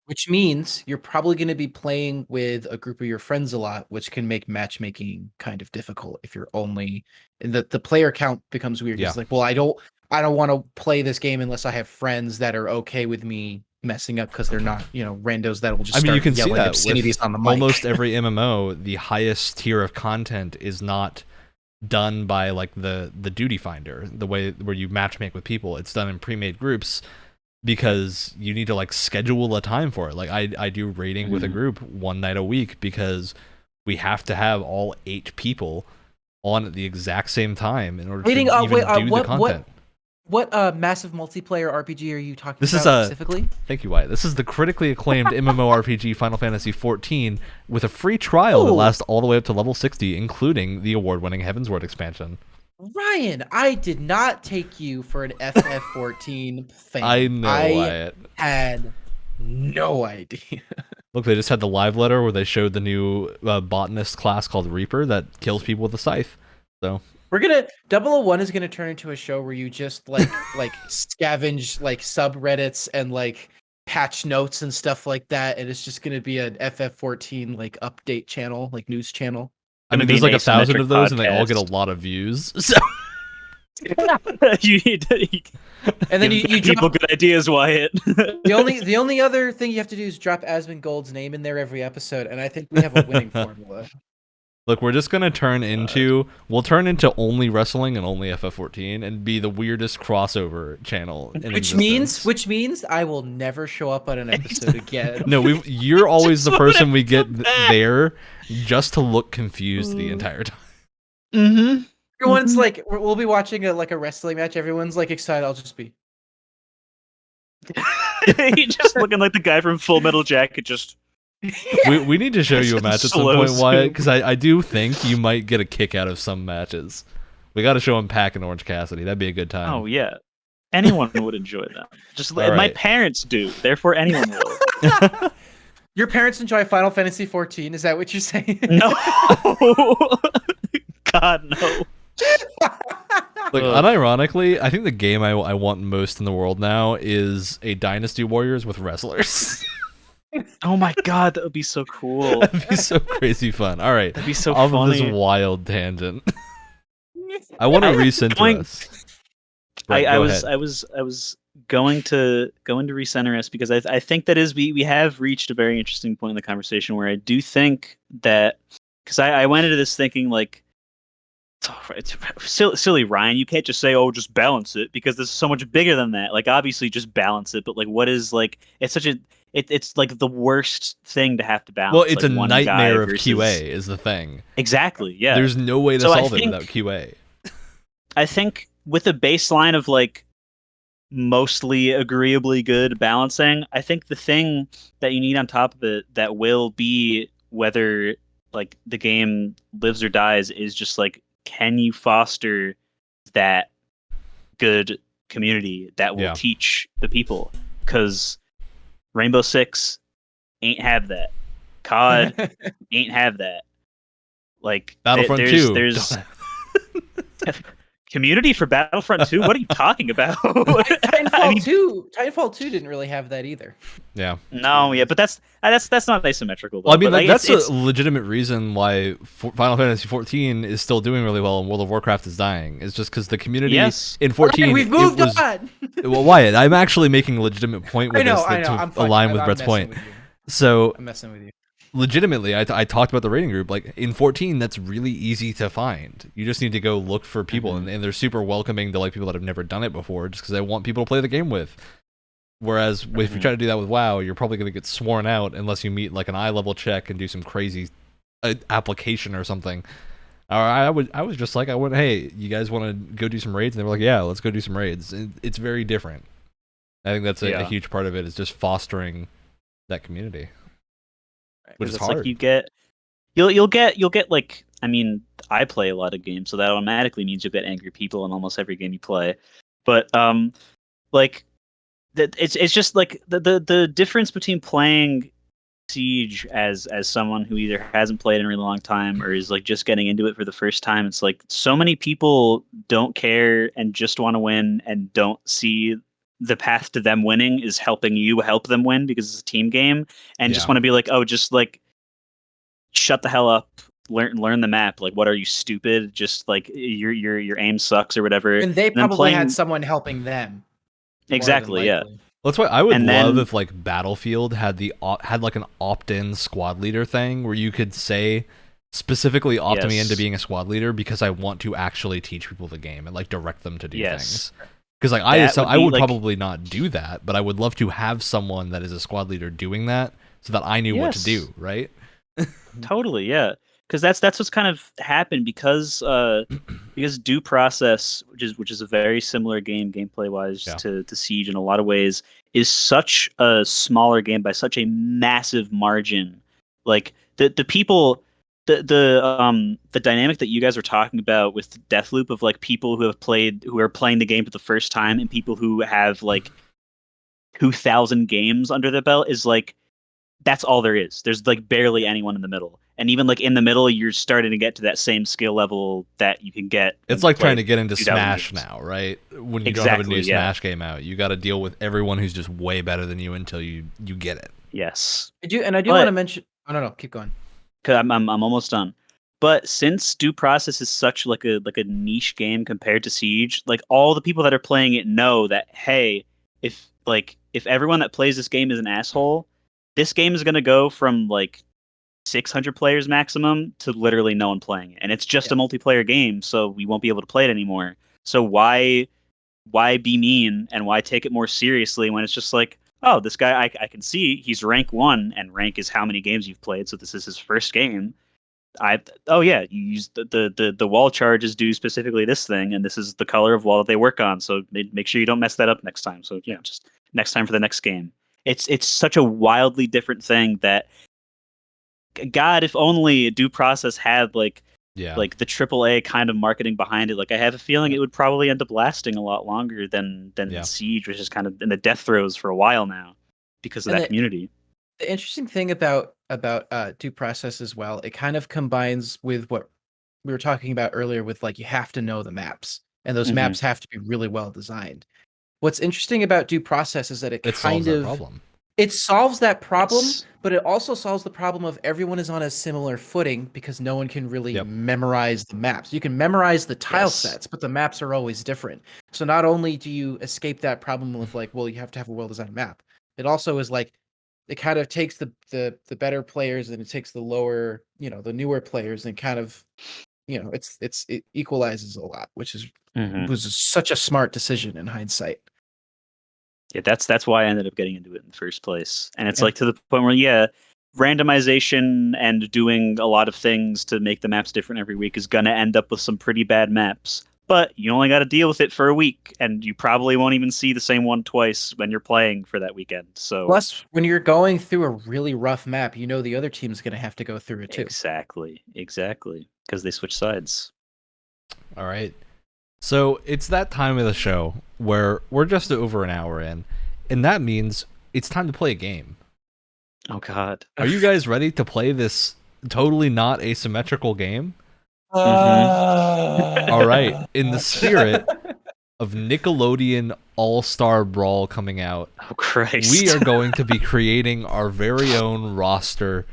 [SPEAKER 3] Which means you're probably going to be playing with a group of your friends a lot, which can make matchmaking kind of difficult if you're only the player count becomes weird. Yeah. It's like, well, I don't want to play this game unless I have friends that are okay with me messing up because they're not, randos that will just start
[SPEAKER 1] you can
[SPEAKER 3] yelling
[SPEAKER 1] see that
[SPEAKER 3] obscenities on the mic.
[SPEAKER 1] Almost every MMO, the highest tier of content is not done by like the duty finder, the way where you matchmake with people. It's done in pre-made groups. Because you need to like schedule a time for it. Like I do raiding with a group one night a week because we have to have all 8 people on at the exact same time in order to even do the content.
[SPEAKER 3] What massive multiplayer RPG are you talking about specifically?
[SPEAKER 1] Thank you, Wyatt. This is the critically acclaimed MMORPG Final Fantasy XIV with a free trial that lasts all the way up to level 60, including the award-winning Heavensward expansion.
[SPEAKER 3] Ryan, I did not take you for an FF14 fan.
[SPEAKER 1] I know, Wyatt.
[SPEAKER 3] I had no idea.
[SPEAKER 1] Look, they just had the live letter where they showed the new botanist class called Reaper that kills people with a scythe. So
[SPEAKER 3] we're gonna 001 is gonna turn into a show where you just like scavenge like subreddits and like patch notes and stuff like that, and it's just gonna be an FF14 like update channel, like news channel.
[SPEAKER 1] I mean, there's like 1,000 of those, and they all get a lot of views. So
[SPEAKER 2] you need to,
[SPEAKER 3] and then you
[SPEAKER 2] people good ideas, Wyatt.
[SPEAKER 3] the only other thing you have to do is drop Asmongold's name in there every episode, and I think we have a winning formula.
[SPEAKER 1] Look, we're just gonna we'll turn into only wrestling and only FF14, and be the weirdest crossover channel.
[SPEAKER 3] Which means I will never show up on an episode again.
[SPEAKER 1] No, you're always the person we get there just to look confused the entire time.
[SPEAKER 2] Mm-hmm.
[SPEAKER 3] Everyone's like, we'll be watching a wrestling match. Everyone's like excited. I'll just be.
[SPEAKER 2] You're just looking like the guy from Full Metal Jacket. Just.
[SPEAKER 1] We need to show you a match at some point, Wyatt, because I do think you might get a kick out of some matches. We got to show him Pac and Orange Cassidy. That'd be a good time.
[SPEAKER 2] Oh yeah, anyone would enjoy that. Just my parents do. Therefore, anyone will.
[SPEAKER 3] Your parents enjoy Final Fantasy XIV. Is that what you're saying?
[SPEAKER 2] No. God no.
[SPEAKER 1] Like, unironically, I think the game I want most in the world now is a Dynasty Warriors with wrestlers.
[SPEAKER 2] Oh my god, that would be so cool.
[SPEAKER 1] That'd be so crazy fun. All right,
[SPEAKER 2] that'd be so
[SPEAKER 1] off
[SPEAKER 2] funny.
[SPEAKER 1] Of this wild tangent. I want to recenter us. Right,
[SPEAKER 2] I was going to recenter us because I think that we have reached a very interesting point in the conversation where I do think that, because I went into this thinking like, it's silly, Ryan, you can't just say, oh, just balance it, because this is so much bigger than that. Like, obviously just balance it, but like, what is like, it's like the worst thing to have to balance.
[SPEAKER 1] Well, it's
[SPEAKER 2] like
[SPEAKER 1] a nightmare of QA is the thing.
[SPEAKER 2] Exactly, yeah.
[SPEAKER 1] There's no way to solve it without QA.
[SPEAKER 2] I think with a baseline of like mostly agreeably good balancing, I think the thing that you need on top of it that will be whether like the game lives or dies is just like, can you foster that good community that will teach the people? Because Rainbow Six ain't have that. COD ain't have that. Like
[SPEAKER 1] Battlefront 2.
[SPEAKER 2] There's Community for Battlefront 2? What are you talking about?
[SPEAKER 3] Titanfall 2 didn't really have that either.
[SPEAKER 1] Yeah.
[SPEAKER 2] No, yeah, but that's not asymmetrical though.
[SPEAKER 1] Well, I mean,
[SPEAKER 2] but, like,
[SPEAKER 1] that's
[SPEAKER 2] it's
[SPEAKER 1] a legitimate reason why Final Fantasy 14 is still doing really well and World of Warcraft is dying. It's just because the community
[SPEAKER 2] Yes.
[SPEAKER 1] in 14
[SPEAKER 3] we've moved
[SPEAKER 1] on. Well, Wyatt, I'm actually making a legitimate point with this to align with Brett's point. So
[SPEAKER 3] I'm messing with you.
[SPEAKER 1] Legitimately, I talked about the rating group. Like in 14, that's really easy to find. You just need to go look for people, and they're super welcoming to like people that have never done it before, just because they want people to play the game with. Whereas if you try to do that with WoW, you're probably going to get sworn out unless you meet like an eye level check and do some crazy application or something. Or I was just like, hey, you guys want to go do some raids? And they were like, yeah, let's go do some raids. It's very different. I think that's a huge part of it, is just fostering that community. Which is hard.
[SPEAKER 2] Like you'll get like, I mean, I play a lot of games, so that automatically means you'll get angry people in almost every game you play. But like it's just like the difference between playing Siege as someone who either hasn't played in a really long time or is like just getting into it for the first time. It's like so many people don't care and just want to win and don't see the path to them winning is helping you help them win because it's a team game, and just want to be like, oh, just like shut the hell up, learn the map. Like, what are you, stupid? Just like your aim sucks or whatever.
[SPEAKER 3] And they probably had someone helping them.
[SPEAKER 2] Exactly, yeah.
[SPEAKER 1] That's why I would love if like Battlefield had like an opt-in squad leader thing where you could say specifically opt me into being a squad leader because I want to actually teach people the game and like direct them to do things. Because like I would probably not do that, but I would love to have someone that is a squad leader doing that so that I knew what to do, right?
[SPEAKER 2] Totally, yeah. Because that's what's kind of happened because Due Process, which is a very similar game gameplay wise to Siege in a lot of ways, is such a smaller game by such a massive margin. Like the people, the dynamic that you guys were talking about with Deathloop of like people who are playing the game for the first time and people who have like 2,000 games under their belt is like, that's all there is. There's like barely anyone in the middle. And even like in the middle, you're starting to get to that same skill level that you can get.
[SPEAKER 1] It's like trying to get into Smash now, right? When you don't have a new Smash game out, you got to deal with everyone who's just way better than you until you get it.
[SPEAKER 2] Yes.
[SPEAKER 3] I do want to mention. Oh no, keep going.
[SPEAKER 2] Cause I'm almost done. But since Due Process is such like a niche game compared to Siege, like all the people that are playing it know that, hey, if everyone that plays this game is an asshole, this game is gonna go from like 600 players maximum to literally no one playing it, and it's just a multiplayer game, so we won't be able to play it anymore. So why be mean and why take it more seriously when it's just like, oh, this guy I can see he's rank 1, and rank is how many games you've played, so this is his first game. You use the wall charges do specifically this thing, and this is the color of wall that they work on, so make sure you don't mess that up next time. So just next time for the next game. It's such a wildly different thing that, God, if only Due Process had like the AAA kind of marketing behind it. Like, I have a feeling it would probably end up lasting a lot longer than Siege, which is kind of in the death throes for a while now because of that community.
[SPEAKER 3] The interesting thing about Due Process as well, it kind of combines with what we were talking about earlier with like, you have to know the maps, and those maps have to be really well designed. What's interesting about Due Process is that it solves that problem, but it also solves the problem of everyone is on a similar footing because no one can really memorize the maps. You can memorize the tile sets, but the maps are always different. So not only do you escape that problem with like, well, you have to have a well-designed map, it also is like, it kind of takes the better players and it takes the lower, the newer players, and kind of, it equalizes a lot, which was such a smart decision in hindsight.
[SPEAKER 2] Yeah, that's why I ended up getting into it in the first place. And it's like to the point where, randomization and doing a lot of things to make the maps different every week is going to end up with some pretty bad maps. But you only got to deal with it for a week, and you probably won't even see the same one twice when you're playing for that weekend. So
[SPEAKER 3] plus, when you're going through a really rough map, the other team's going to have to go through it too.
[SPEAKER 2] Exactly, because they switch sides.
[SPEAKER 1] All right. So it's that time of the show where we're just over an hour in, and that means it's time to play a game.
[SPEAKER 2] Oh, God.
[SPEAKER 1] Are you guys ready to play this totally not asymmetrical game? All right, in the spirit of Nickelodeon All-Star Brawl coming out,
[SPEAKER 2] Oh Christ!
[SPEAKER 1] we are going to be creating our very own roster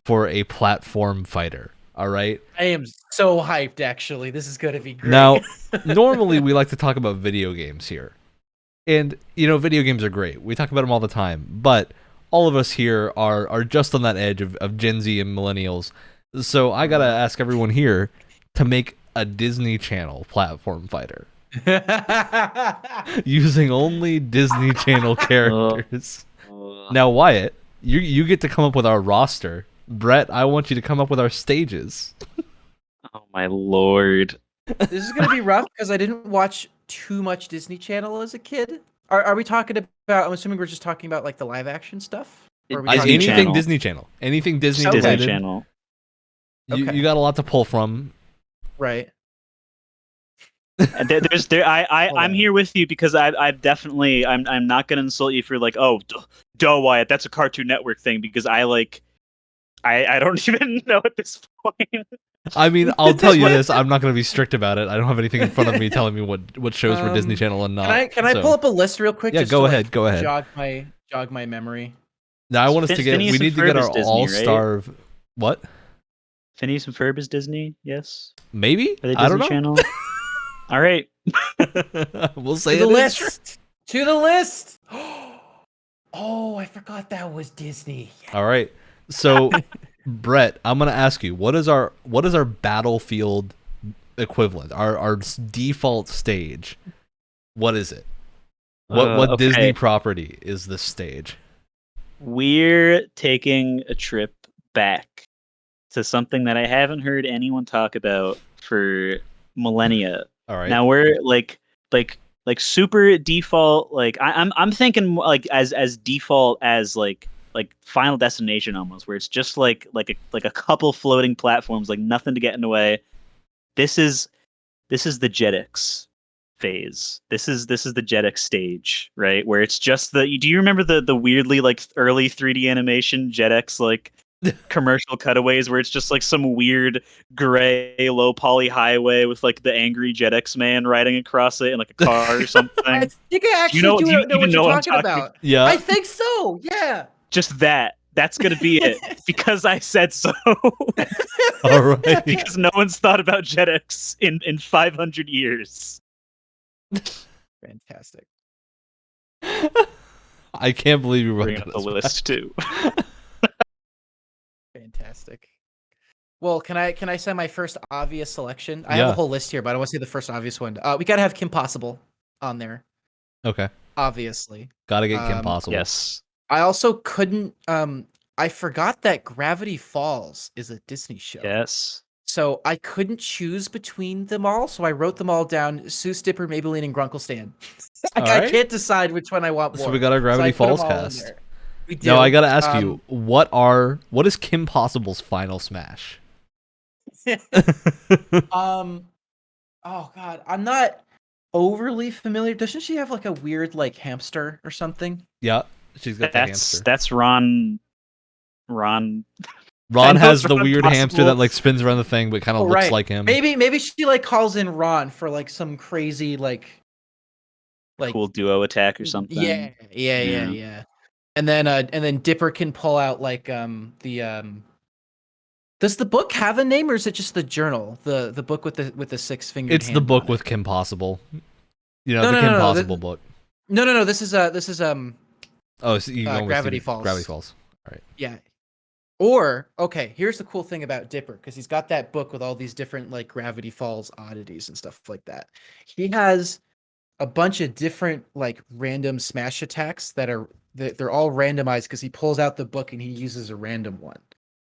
[SPEAKER 1] for a platform fighter. All right.
[SPEAKER 3] I am so hyped. Actually, this is going to be great.
[SPEAKER 1] Now, normally we like to talk about video games here, and video games are great. We talk about them all the time, but all of us here are just on that edge of Gen Z and millennials. So I gotta ask everyone here to make a Disney Channel platform fighter using only Disney Channel characters. Now, Wyatt, you get to come up with our roster. Brett, I want you to come up with our stages.
[SPEAKER 2] Oh my lord!
[SPEAKER 3] This is gonna be rough because I didn't watch too much Disney Channel as a kid. Are we talking about? I'm assuming we're just talking about like the live action stuff. Or are we talking
[SPEAKER 1] Anything
[SPEAKER 2] Channel.
[SPEAKER 1] Disney Channel, anything Disney
[SPEAKER 3] Okay.
[SPEAKER 2] Disney
[SPEAKER 1] related.
[SPEAKER 2] Channel.
[SPEAKER 3] Okay.
[SPEAKER 1] You got a lot to pull from.
[SPEAKER 3] Right.
[SPEAKER 2] I'm
[SPEAKER 3] on.
[SPEAKER 2] here with you because I'm not gonna insult you for like, oh, duh, Wyatt, that's a Cartoon Network thing, because I don't even know at this point.
[SPEAKER 1] I mean, I'll tell you this: I'm not going to be strict about it. I don't have anything in front of me telling me what shows were Disney Channel and not.
[SPEAKER 3] Can I pull up a list real quick?
[SPEAKER 1] Yeah,
[SPEAKER 3] just
[SPEAKER 1] go
[SPEAKER 3] to,
[SPEAKER 1] ahead. Go ahead.
[SPEAKER 3] Jog my memory.
[SPEAKER 1] Now I want us to get.
[SPEAKER 2] Phineas
[SPEAKER 1] We
[SPEAKER 2] and
[SPEAKER 1] need to
[SPEAKER 2] Ferb
[SPEAKER 1] get
[SPEAKER 2] is
[SPEAKER 1] our
[SPEAKER 2] Disney,
[SPEAKER 1] all-star. What?
[SPEAKER 2] Phineas and Ferb is Disney, yes.
[SPEAKER 1] Maybe?
[SPEAKER 2] Are they Disney
[SPEAKER 1] I don't know.
[SPEAKER 2] Channel? All right.
[SPEAKER 1] We'll say
[SPEAKER 3] To the
[SPEAKER 1] it is.
[SPEAKER 3] list. To the list. Oh, I forgot that was Disney.
[SPEAKER 1] All right. So, Brett, I'm gonna ask you, what is our Battlefield equivalent? Our default stage. What is it? What
[SPEAKER 2] Okay.
[SPEAKER 1] Disney property is this stage?
[SPEAKER 2] We're taking a trip back to something that I haven't heard anyone talk about for millennia.
[SPEAKER 1] All right.
[SPEAKER 2] Now we're like super default. Like I'm thinking like as default as like Final Destination almost, where it's just like a couple floating platforms, like nothing to get in the way. This is the Jetix phase. This is the Jetix stage, right? Where it's just do you remember the weirdly like early 3D animation Jetix like commercial cutaways where it's just like some weird gray low poly highway with like the angry Jetix man riding across it in like a car or something?
[SPEAKER 3] I think I actually
[SPEAKER 2] do
[SPEAKER 3] know
[SPEAKER 2] you
[SPEAKER 3] what
[SPEAKER 2] even
[SPEAKER 3] you're
[SPEAKER 2] know what I'm
[SPEAKER 3] talking
[SPEAKER 2] talking
[SPEAKER 3] about.
[SPEAKER 1] Yeah.
[SPEAKER 3] I think so. Yeah.
[SPEAKER 2] Just that's gonna be it because I said so.
[SPEAKER 1] All right.
[SPEAKER 2] Because no one's thought about Jetix in 500 years.
[SPEAKER 3] Fantastic.
[SPEAKER 1] I can't believe you wrote
[SPEAKER 2] Bring
[SPEAKER 1] that
[SPEAKER 2] up the
[SPEAKER 1] as
[SPEAKER 2] list too.
[SPEAKER 3] Fantastic. Well, can I say my first obvious selection? I have a whole list here, but I want to say the first obvious one. We gotta have Kim Possible on there,
[SPEAKER 1] Okay.
[SPEAKER 3] obviously.
[SPEAKER 1] Gotta get Kim Possible.
[SPEAKER 2] Yes.
[SPEAKER 3] I also couldn't. I forgot that Gravity Falls is a Disney show.
[SPEAKER 2] Yes.
[SPEAKER 3] So I couldn't choose between them all, so I wrote them all down: Seuss, Dipper, Maybelline, and Grunkle Stan. I
[SPEAKER 1] right.
[SPEAKER 3] can't decide which one I want more.
[SPEAKER 1] So we got our Gravity
[SPEAKER 3] I put 'em
[SPEAKER 1] Falls
[SPEAKER 3] all in
[SPEAKER 1] cast.
[SPEAKER 3] there. We do.
[SPEAKER 1] Now I gotta ask you, what is Kim Possible's final smash?
[SPEAKER 3] Oh god, I'm not overly familiar. Doesn't she have like a weird like hamster or something?
[SPEAKER 1] Yeah, she's got the hamster.
[SPEAKER 2] That's Ron.
[SPEAKER 1] Ron
[SPEAKER 2] know
[SPEAKER 1] has
[SPEAKER 2] it's
[SPEAKER 1] the
[SPEAKER 2] Ron
[SPEAKER 1] weird hamster
[SPEAKER 2] Possible.
[SPEAKER 1] that like spins around the thing, but kind of looks like him.
[SPEAKER 3] Maybe she like calls in Ron for like some crazy like
[SPEAKER 2] Cool duo attack or something.
[SPEAKER 3] Yeah. And then Dipper can pull out like the Does the book have a name, or is it just the journal? The book with the six fingered.
[SPEAKER 1] It's the book with Kim Possible. The Kim Possible book.
[SPEAKER 3] No. This is
[SPEAKER 1] Oh, so you
[SPEAKER 3] Gravity Falls.
[SPEAKER 1] Gravity Falls. All right.
[SPEAKER 3] Yeah. Or okay, here's the cool thing about Dipper, because he's got that book with all these different like Gravity Falls oddities and stuff like that. He has a bunch of different like random smash attacks they're all randomized because he pulls out the book and he uses a random one.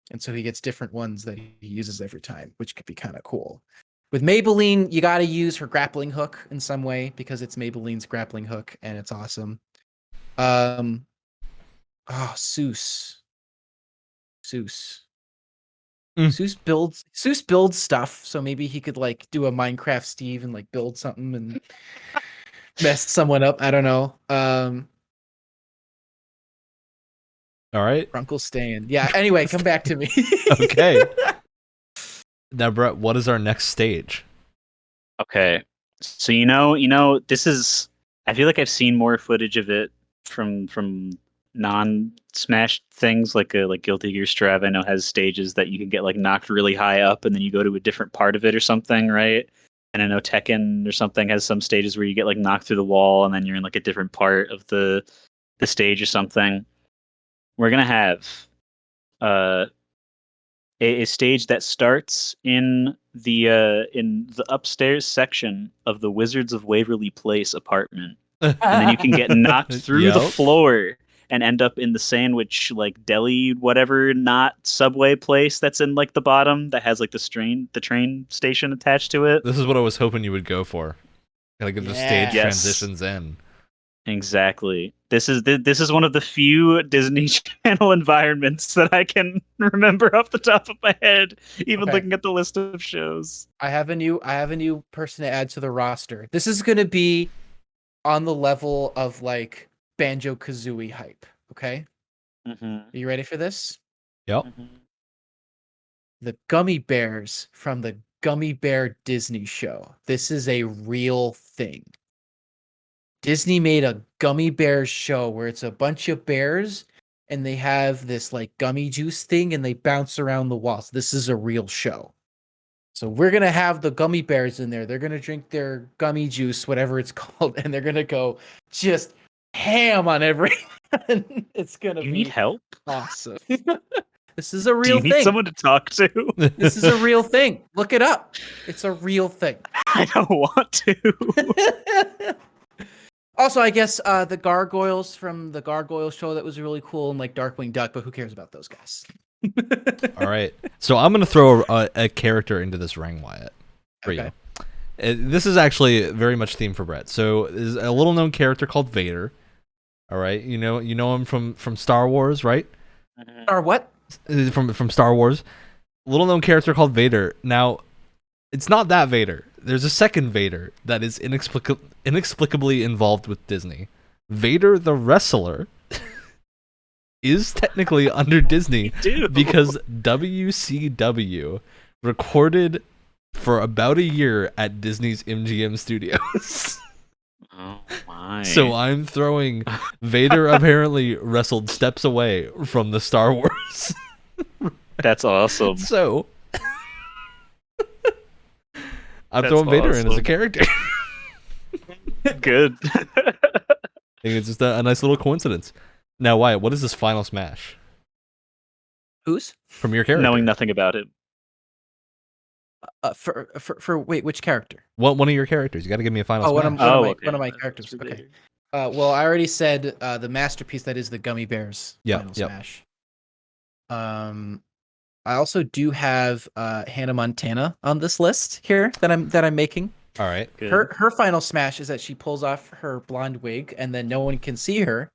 [SPEAKER 3] And so he gets different ones that he uses every time, which could be kind of cool. With Maybelline, you got to use her grappling hook in some way because it's Maybelline's grappling hook and it's awesome. Seuss. Seuss builds stuff, so maybe he could like do a Minecraft Steve and like build something and mess someone up. I don't know.
[SPEAKER 1] All right.
[SPEAKER 3] Grunkle Stan. Yeah. Anyway, come back to me.
[SPEAKER 1] Okay. Now, Brett, what is our next stage?
[SPEAKER 2] Okay, so this is. I feel like I've seen more footage of it from non-Smash things like Guilty Gear Strive. I know has stages that you can get like knocked really high up, and then you go to a different part of it or something, right? And I know Tekken or something has some stages where you get like knocked through the wall, and then you're in like a different part of the stage or something. We're gonna have uh a stage that starts in the upstairs section of the Wizards of Waverly Place apartment, and then you can get knocked through the
[SPEAKER 1] Yep.
[SPEAKER 2] floor and end up in the sandwich like deli whatever not subway place that's in like the bottom that has like the train station attached to it.
[SPEAKER 1] This is what I was hoping you would go for. Like if the stage
[SPEAKER 3] Yeah.
[SPEAKER 2] Yes.
[SPEAKER 1] transitions in.
[SPEAKER 2] Exactly. This is one of the few Disney Channel environments that I can remember off the top of my head, even
[SPEAKER 3] Okay.
[SPEAKER 2] looking at the list of shows.
[SPEAKER 3] I have a new person to add to the roster. This is gonna be on the level of like Banjo-Kazooie hype. Okay,
[SPEAKER 2] Mm-hmm.
[SPEAKER 3] are you ready for this?
[SPEAKER 1] Yep.
[SPEAKER 3] The gummy bears from the Gummy Bear Disney show. This is a real thing. Disney made a gummy bears show where it's a bunch of bears and they have this like gummy juice thing and they bounce around the walls. This is a real show. So we're going to have the gummy bears in there. They're going to drink their gummy juice, whatever it's called, and they're going to go just ham on everyone. It's going to
[SPEAKER 2] You
[SPEAKER 3] be
[SPEAKER 2] need help?
[SPEAKER 3] awesome. This is a
[SPEAKER 2] Do
[SPEAKER 3] real
[SPEAKER 2] you need
[SPEAKER 3] thing.
[SPEAKER 2] someone to talk to?
[SPEAKER 3] This is a real thing. Look it up. It's a real thing.
[SPEAKER 2] I don't want to.
[SPEAKER 3] Also, I guess the gargoyles from the Gargoyle show that was really cool, and like Darkwing Duck, but who cares about those guys?
[SPEAKER 1] All right. So I'm going to throw a character into this ring, Wyatt, for
[SPEAKER 3] Okay.
[SPEAKER 1] you. This is actually very much themed for Brett. So there's a little known character called Vader. All right. You know him from Star Wars, right?
[SPEAKER 3] Or what?
[SPEAKER 1] From Star Wars. Little known character called Vader. Now, it's not that Vader. There's a second Vader that is inexplicably involved with Disney. Vader the wrestler is technically under Disney because WCW recorded for about a year at Disney's MGM Studios.
[SPEAKER 2] Oh my.
[SPEAKER 1] So I'm throwing Vader apparently wrestled steps away from the Star Wars.
[SPEAKER 2] That's awesome.
[SPEAKER 1] So I'm
[SPEAKER 2] That's
[SPEAKER 1] throwing Vader in as a
[SPEAKER 2] awesome.
[SPEAKER 1] character.
[SPEAKER 2] Good.
[SPEAKER 1] I think it's just a nice little coincidence. Now, Wyatt, what is this final smash
[SPEAKER 3] Who's?
[SPEAKER 1] from your character?
[SPEAKER 2] Knowing nothing about it.
[SPEAKER 3] For wait, which character?
[SPEAKER 1] One of your characters. You got to give me a final
[SPEAKER 3] Oh,
[SPEAKER 1] smash.
[SPEAKER 3] one of my characters.
[SPEAKER 2] That's
[SPEAKER 3] Okay.
[SPEAKER 2] ridiculous.
[SPEAKER 3] Well, I already said the masterpiece that is the Gummy Bears
[SPEAKER 1] Yep,
[SPEAKER 3] final
[SPEAKER 1] yep.
[SPEAKER 3] smash. I also do have Hannah Montana on this list here that I'm making.
[SPEAKER 1] All right.
[SPEAKER 2] Good.
[SPEAKER 3] Her final smash is that she pulls off her blonde wig and then no one can see her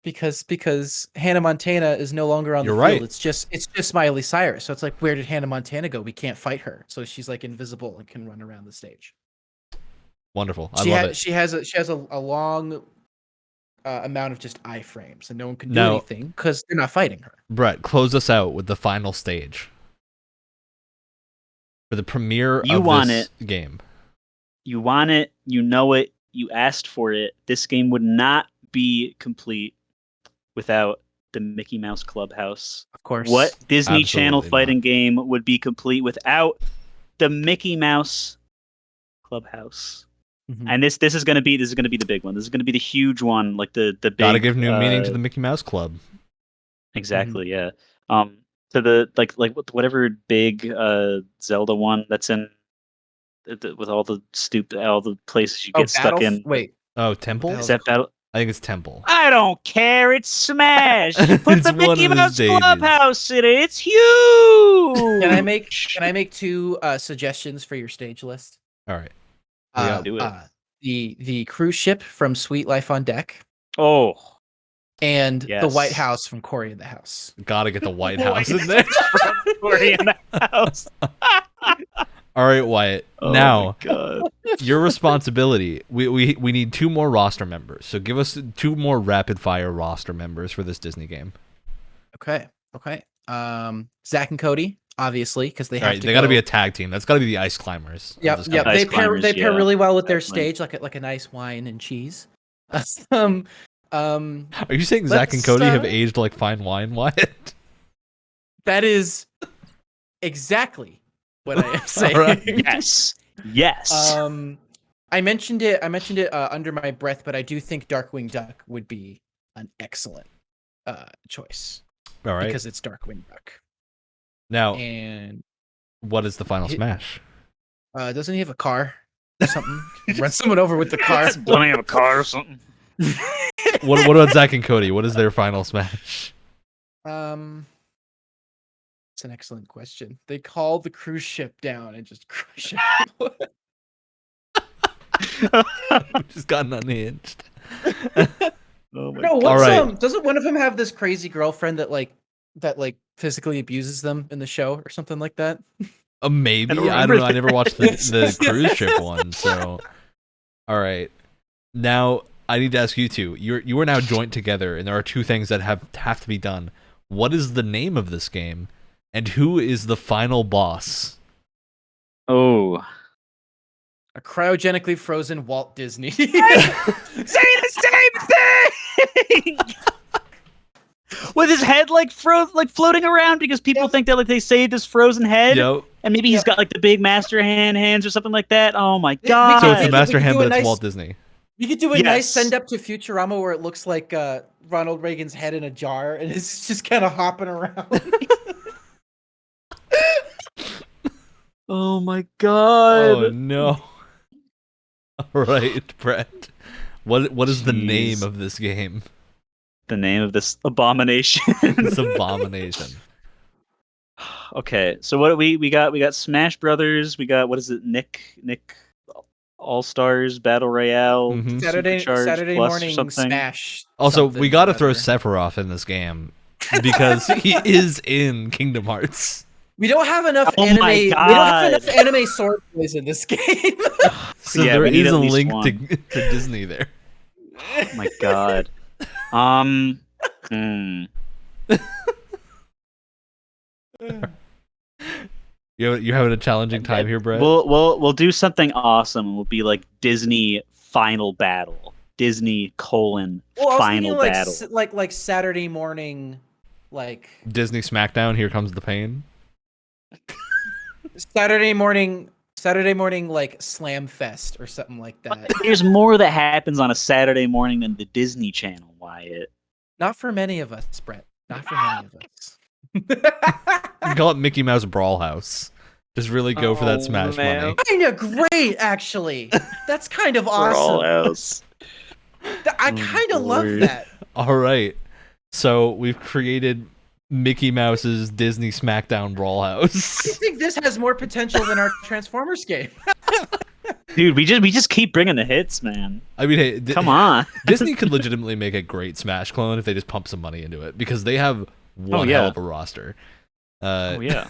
[SPEAKER 3] because Hannah Montana is no longer on
[SPEAKER 1] You're
[SPEAKER 3] the
[SPEAKER 1] right.
[SPEAKER 3] field. It's just Miley Cyrus. So it's like, where did Hannah Montana go? We can't fight her. So she's like invisible and can run around the stage.
[SPEAKER 1] Wonderful. I love it.
[SPEAKER 3] She has a long amount of just iframes and no one can do
[SPEAKER 1] Now-
[SPEAKER 3] anything because they're not fighting her.
[SPEAKER 1] Brett, close us out with the final stage for the premiere
[SPEAKER 2] You
[SPEAKER 1] of
[SPEAKER 2] want
[SPEAKER 1] this game.
[SPEAKER 2] You want it, you know it, you asked for it. This game would not be complete without the Mickey Mouse Clubhouse.
[SPEAKER 3] Of course.
[SPEAKER 2] What Disney Channel
[SPEAKER 1] Absolutely
[SPEAKER 2] fighting game would be complete without the Mickey Mouse Clubhouse?
[SPEAKER 3] Mhm.
[SPEAKER 2] And this is gonna be the big one. This is gonna be the huge one, like the big.
[SPEAKER 1] Got to give new meaning to the Mickey Mouse Club.
[SPEAKER 2] Exactly, yeah. To the like whatever big Zelda one that's in with all the places you get stuck in.
[SPEAKER 3] Wait.
[SPEAKER 1] Oh, Temple?
[SPEAKER 3] Battle-
[SPEAKER 2] Is that Battle?
[SPEAKER 1] I think it's Temple.
[SPEAKER 2] I don't care. It's Smash. Put
[SPEAKER 1] It's
[SPEAKER 2] the
[SPEAKER 1] one
[SPEAKER 2] Mickey
[SPEAKER 1] of the
[SPEAKER 2] Mouse
[SPEAKER 1] stages.
[SPEAKER 2] Clubhouse in it. It's huge.
[SPEAKER 3] Can I make two suggestions for your stage list?
[SPEAKER 1] All right.
[SPEAKER 3] Uh,
[SPEAKER 2] do it.
[SPEAKER 3] The cruise ship from Sweet Life on Deck
[SPEAKER 2] Oh,
[SPEAKER 3] and the
[SPEAKER 2] Yes.
[SPEAKER 3] White House from Cory in the House.
[SPEAKER 1] Got to get the White House in there.
[SPEAKER 2] Cory in the house.
[SPEAKER 1] All right, Wyatt.
[SPEAKER 2] Oh
[SPEAKER 1] Now,
[SPEAKER 2] my God.
[SPEAKER 1] your responsibility. We need 2 more roster members. So give us 2 more rapid fire roster members for this Disney game.
[SPEAKER 3] Okay. Zach and Cody obviously, because they
[SPEAKER 1] All
[SPEAKER 3] have
[SPEAKER 1] right,
[SPEAKER 3] to.
[SPEAKER 1] they got to be a tag team. That's got to be the Ice Climbers. of
[SPEAKER 3] Yep,
[SPEAKER 1] this
[SPEAKER 3] yep.
[SPEAKER 1] company.
[SPEAKER 2] Ice
[SPEAKER 3] They pair
[SPEAKER 2] climbers,
[SPEAKER 3] they pair
[SPEAKER 2] yeah,
[SPEAKER 3] really well with their
[SPEAKER 2] definitely.
[SPEAKER 3] stage, like a nice wine and cheese. um,
[SPEAKER 1] Are you saying Zach and
[SPEAKER 3] let's,
[SPEAKER 1] Cody have aged like fine wine, Wyatt?
[SPEAKER 3] that is exactly what I am saying.
[SPEAKER 1] right.
[SPEAKER 2] Yes. Yes.
[SPEAKER 3] I mentioned it under my breath, but I do think Darkwing Duck would be an excellent choice
[SPEAKER 1] All right.
[SPEAKER 3] because it's Darkwing Duck.
[SPEAKER 1] Now,
[SPEAKER 3] And
[SPEAKER 1] what is the final smash?
[SPEAKER 3] doesn't he have a car or something? Run someone over with the car.
[SPEAKER 2] Don't he have a car or something?
[SPEAKER 1] What about Zach and Cody? What is their final smash?
[SPEAKER 3] It's an excellent question. They call the cruise ship down and just crush it.
[SPEAKER 1] Just gotten unhinged.
[SPEAKER 2] Oh my
[SPEAKER 3] No,
[SPEAKER 1] All
[SPEAKER 3] what's
[SPEAKER 1] right.
[SPEAKER 3] doesn't one of them have this crazy girlfriend that physically abuses them in the show or something like that?
[SPEAKER 1] Maybe.
[SPEAKER 2] I don't
[SPEAKER 1] I don't know. I
[SPEAKER 2] remember
[SPEAKER 1] never watched the
[SPEAKER 3] this.
[SPEAKER 1] cruise ship one. So, all right. Now I need to ask you two. You are now joined together, and there are two things that have to be done. What is the name of this game, and who is the final boss?
[SPEAKER 2] Oh.
[SPEAKER 3] A cryogenically frozen Walt Disney.
[SPEAKER 2] Say the same thing! With his head like floating around because people think that like they saved his frozen head.
[SPEAKER 1] Yep.
[SPEAKER 2] And maybe he's got like the big master hands or something like that. Oh my
[SPEAKER 3] We
[SPEAKER 2] god.
[SPEAKER 1] So it's the
[SPEAKER 3] we
[SPEAKER 1] Master
[SPEAKER 3] could
[SPEAKER 1] Hand,
[SPEAKER 3] do a
[SPEAKER 1] but it's
[SPEAKER 3] nice-
[SPEAKER 1] Walt Disney.
[SPEAKER 3] You could do a
[SPEAKER 2] Yes.
[SPEAKER 3] nice send up to Futurama where it looks like Ronald Reagan's head in a jar and it's just kind of hopping around.
[SPEAKER 2] Oh my god.
[SPEAKER 1] Oh no. All right, Brett. What is the name
[SPEAKER 2] Jeez.
[SPEAKER 1] of this game?
[SPEAKER 2] The name of this abomination.
[SPEAKER 1] This abomination.
[SPEAKER 2] Okay, so what we got Smash Brothers, we got what is it, Nick All Stars Battle Royale,
[SPEAKER 1] Mhm.
[SPEAKER 3] Saturday
[SPEAKER 2] Supercharged Plus or
[SPEAKER 3] morning
[SPEAKER 2] something.
[SPEAKER 3] Smash.
[SPEAKER 1] Also,
[SPEAKER 3] something
[SPEAKER 1] we
[SPEAKER 3] or
[SPEAKER 1] got to throw
[SPEAKER 3] other.
[SPEAKER 1] Sephiroth in this game because he is in Kingdom Hearts.
[SPEAKER 3] We don't have enough
[SPEAKER 2] Oh
[SPEAKER 3] anime.
[SPEAKER 2] my
[SPEAKER 3] We don't have enough
[SPEAKER 2] God.
[SPEAKER 3] anime sword boys in this game.
[SPEAKER 1] So
[SPEAKER 2] Yeah,
[SPEAKER 1] there
[SPEAKER 2] we need
[SPEAKER 1] is
[SPEAKER 2] at
[SPEAKER 1] a
[SPEAKER 2] least
[SPEAKER 1] link
[SPEAKER 2] one.
[SPEAKER 1] to Disney there.
[SPEAKER 2] Oh my god. Hmm.
[SPEAKER 1] You're having a challenging time here, Brett.
[SPEAKER 2] We'll do something awesome. We'll be like Disney Final Battle. Disney :
[SPEAKER 3] Well, I was
[SPEAKER 2] Final
[SPEAKER 3] thinking like
[SPEAKER 2] Battle.
[SPEAKER 3] like Saturday morning, like
[SPEAKER 1] Disney Smackdown. Here comes the pain.
[SPEAKER 3] Saturday morning like Slam Fest or something like that.
[SPEAKER 2] There's more that happens on a Saturday morning than the Disney Channel, Wyatt.
[SPEAKER 3] Not for many of us, Brett. Not for many of us.
[SPEAKER 1] You can call it Mickey Mouse Brawl House. Just really go for that
[SPEAKER 2] Oh,
[SPEAKER 1] Smash
[SPEAKER 2] man.
[SPEAKER 1] money.
[SPEAKER 3] Kind of great, actually. That's kind of
[SPEAKER 2] Brawl
[SPEAKER 3] awesome.
[SPEAKER 2] House.
[SPEAKER 3] I kind of love
[SPEAKER 2] Lord.
[SPEAKER 3] that.
[SPEAKER 1] All right. So we've created Mickey Mouse's Disney Smackdown Brawl
[SPEAKER 3] I
[SPEAKER 1] House.
[SPEAKER 3] think this has more potential than our Transformers game.
[SPEAKER 2] Dude, we just keep bringing the hits, man.
[SPEAKER 1] I mean, hey,
[SPEAKER 2] Come on.
[SPEAKER 1] Disney could legitimately make a great Smash clone if they just pump some money into it because they have one
[SPEAKER 2] yeah.
[SPEAKER 1] hell of a roster.
[SPEAKER 2] Oh yeah.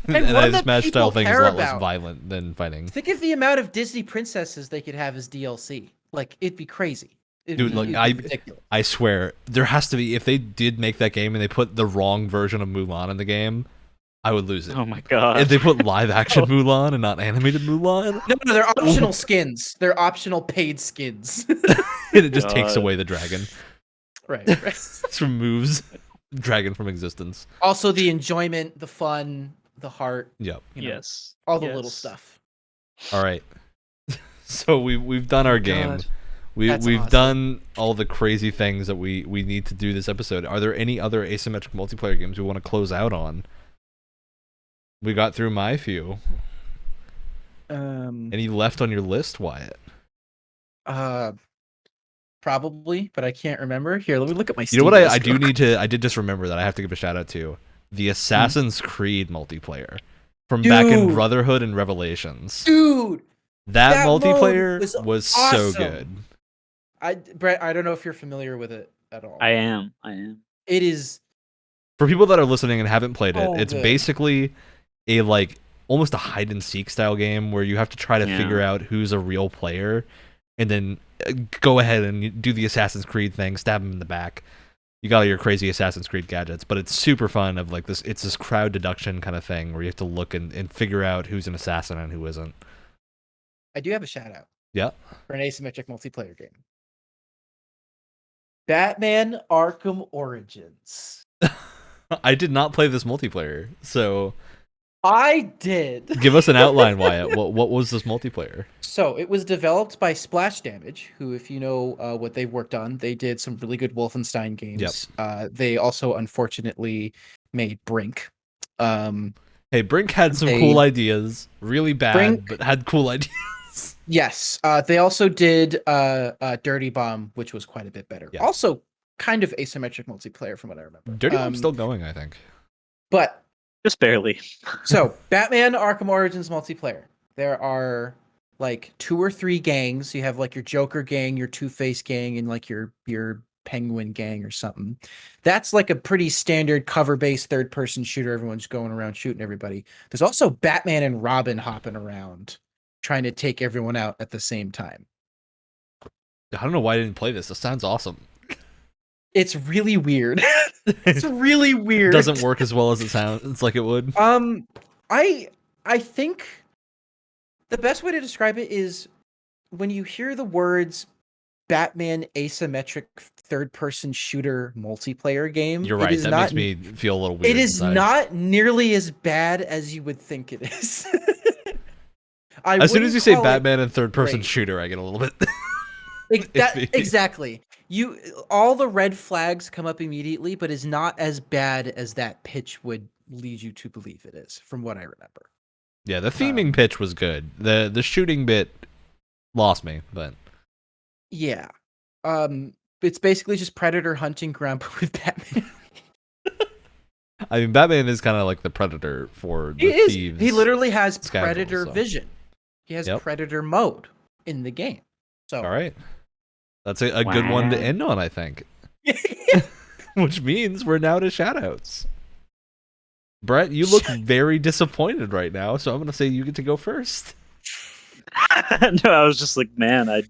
[SPEAKER 1] and
[SPEAKER 3] one
[SPEAKER 1] the
[SPEAKER 3] that
[SPEAKER 1] Smash
[SPEAKER 3] people
[SPEAKER 1] style thing is a
[SPEAKER 3] care
[SPEAKER 1] lot less
[SPEAKER 3] about.
[SPEAKER 1] violent than fighting.
[SPEAKER 3] Think of the amount of Disney princesses they could have as DLC. Like, it'd be crazy.
[SPEAKER 1] Dude, look,
[SPEAKER 3] it'd be ridiculous.
[SPEAKER 1] I swear, there has to be, if they did make that game and they put the wrong version of Mulan in the game, I would lose it.
[SPEAKER 2] Oh my god.
[SPEAKER 1] If they put live action Mulan and not animated Mulan,
[SPEAKER 3] No, they're optional skins. They're optional paid skins.
[SPEAKER 1] it just takes
[SPEAKER 2] God.
[SPEAKER 1] away the dragon.
[SPEAKER 3] right.
[SPEAKER 1] Just removes dragon from existence.
[SPEAKER 3] Also, the enjoyment, the fun, the heart.
[SPEAKER 1] Yep.
[SPEAKER 3] You know,
[SPEAKER 2] Yes.
[SPEAKER 3] all the little
[SPEAKER 2] Yes.
[SPEAKER 3] stuff.
[SPEAKER 1] All right. So we've done our game.
[SPEAKER 2] God.
[SPEAKER 1] We've
[SPEAKER 3] awesome.
[SPEAKER 1] done all the crazy things that we need to do this episode. Are there any other asymmetric multiplayer games we want to close out on? We got through my few. Any left on your list, Wyatt?
[SPEAKER 3] Probably, but I can't remember. Here, let me look at my.
[SPEAKER 1] You know what
[SPEAKER 3] Steam
[SPEAKER 1] I
[SPEAKER 3] list
[SPEAKER 1] do
[SPEAKER 3] real
[SPEAKER 1] need to, I did just remember that I have to give a shout out to the Assassin's Creed multiplayer from back in
[SPEAKER 3] Dude.
[SPEAKER 1] Brotherhood and Revelations.
[SPEAKER 3] Dude,
[SPEAKER 1] That
[SPEAKER 3] that mode
[SPEAKER 1] multiplayer
[SPEAKER 3] was
[SPEAKER 1] was so
[SPEAKER 3] awesome.
[SPEAKER 1] good.
[SPEAKER 3] Brett, I don't know if you're familiar with it at all.
[SPEAKER 2] I am.
[SPEAKER 3] It is
[SPEAKER 1] For people that are listening and haven't played it,
[SPEAKER 3] Oh,
[SPEAKER 1] it's
[SPEAKER 3] good.
[SPEAKER 1] basically a like almost a hide and seek style game where you have to try to
[SPEAKER 2] Yeah.
[SPEAKER 1] figure out who's a real player and then go ahead and do the Assassin's Creed thing, stab him in the back. you got all your crazy Assassin's Creed gadgets, but it's super fun. Of like this, it's this crowd deduction kind of thing where you have to look and figure out who's an assassin and who isn't.
[SPEAKER 3] I do have a shout out.
[SPEAKER 1] Yeah.
[SPEAKER 3] For an asymmetric multiplayer game. Batman Arkham Origins.
[SPEAKER 1] I did not play this multiplayer, so
[SPEAKER 3] I did.
[SPEAKER 1] give us an outline, Wyatt. What was this multiplayer?
[SPEAKER 3] So it was developed by Splash Damage, who, if you know what they've worked on, they did some really good Wolfenstein games. They also, unfortunately, made Brink.
[SPEAKER 1] Hey, Brink had some cool ideas. Really bad, but had cool ideas.
[SPEAKER 3] Yes. They also did Dirty Bomb, which was quite a bit better.
[SPEAKER 1] Yeah.
[SPEAKER 3] Also, kind of asymmetric multiplayer, from what I remember.
[SPEAKER 1] Dirty Bomb's still going, I think.
[SPEAKER 3] But
[SPEAKER 2] Just barely.
[SPEAKER 3] so, Batman Arkham Origins multiplayer. There are like 2 or 3 gangs. You have like your Joker gang, your Two-Face gang, and like your Penguin gang or something. That's like a pretty standard cover-based third-person shooter. Everyone's going around shooting everybody. There's also Batman and Robin hopping around, trying to take everyone out at the same time.
[SPEAKER 1] I don't know why I didn't play this. This sounds awesome.
[SPEAKER 3] It's really weird. It's really weird.
[SPEAKER 1] Doesn't work as well as it sounds like it would.
[SPEAKER 3] I think the best way to describe it is when you hear the words Batman asymmetric third-person shooter multiplayer game.
[SPEAKER 1] You're right. That makes me feel a little weird.
[SPEAKER 3] It is not nearly as bad as you would think it is.
[SPEAKER 1] As soon as you say Batman and third-person shooter, I get a little bit.
[SPEAKER 3] Exactly. All the red flags come up immediately, but is not as bad as that pitch would lead you to believe it is, from what I remember.
[SPEAKER 1] Yeah, the theming pitch was good. The shooting bit lost me, but
[SPEAKER 3] yeah, it's basically just Predator hunting ground with Batman.
[SPEAKER 1] I mean, Batman is kind of like the Predator for the thieves.
[SPEAKER 3] He literally has
[SPEAKER 1] scoundrels,
[SPEAKER 3] Predator vision. He has Predator mode in the game. So
[SPEAKER 1] all right. That's a good one to end on, I think. Which means we're now to shoutouts. Brett, you look very disappointed right now, so I'm going to say you get to go first.
[SPEAKER 2] No, I was just like, man, I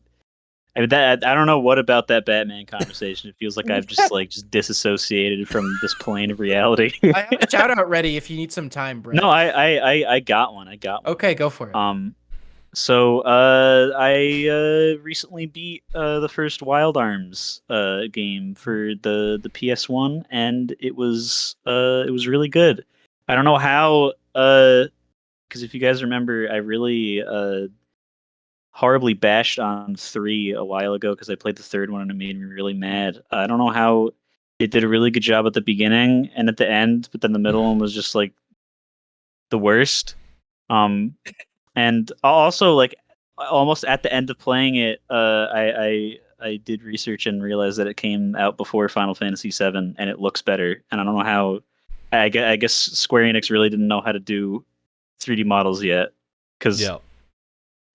[SPEAKER 2] don't know what about that Batman conversation. It feels like I've just disassociated from this plane of reality.
[SPEAKER 3] I have a shout out ready if you need some time, Brett.
[SPEAKER 2] No, I got one.
[SPEAKER 3] Okay, go for it.
[SPEAKER 2] So I recently beat the first Wild Arms game for the PS1, and it was really good. I don't know how, because if you guys remember, I really horribly bashed on 3 a while ago because I played the third one and it made me really mad. I don't know how it did a really good job at the beginning and at the end, but then the middle one was just like the worst. And also, like, almost at the end of playing it, I did research and realized that it came out before Final Fantasy VII, and it looks better. And I don't know how. I guess Square Enix really didn't know how to do 3D models yet, because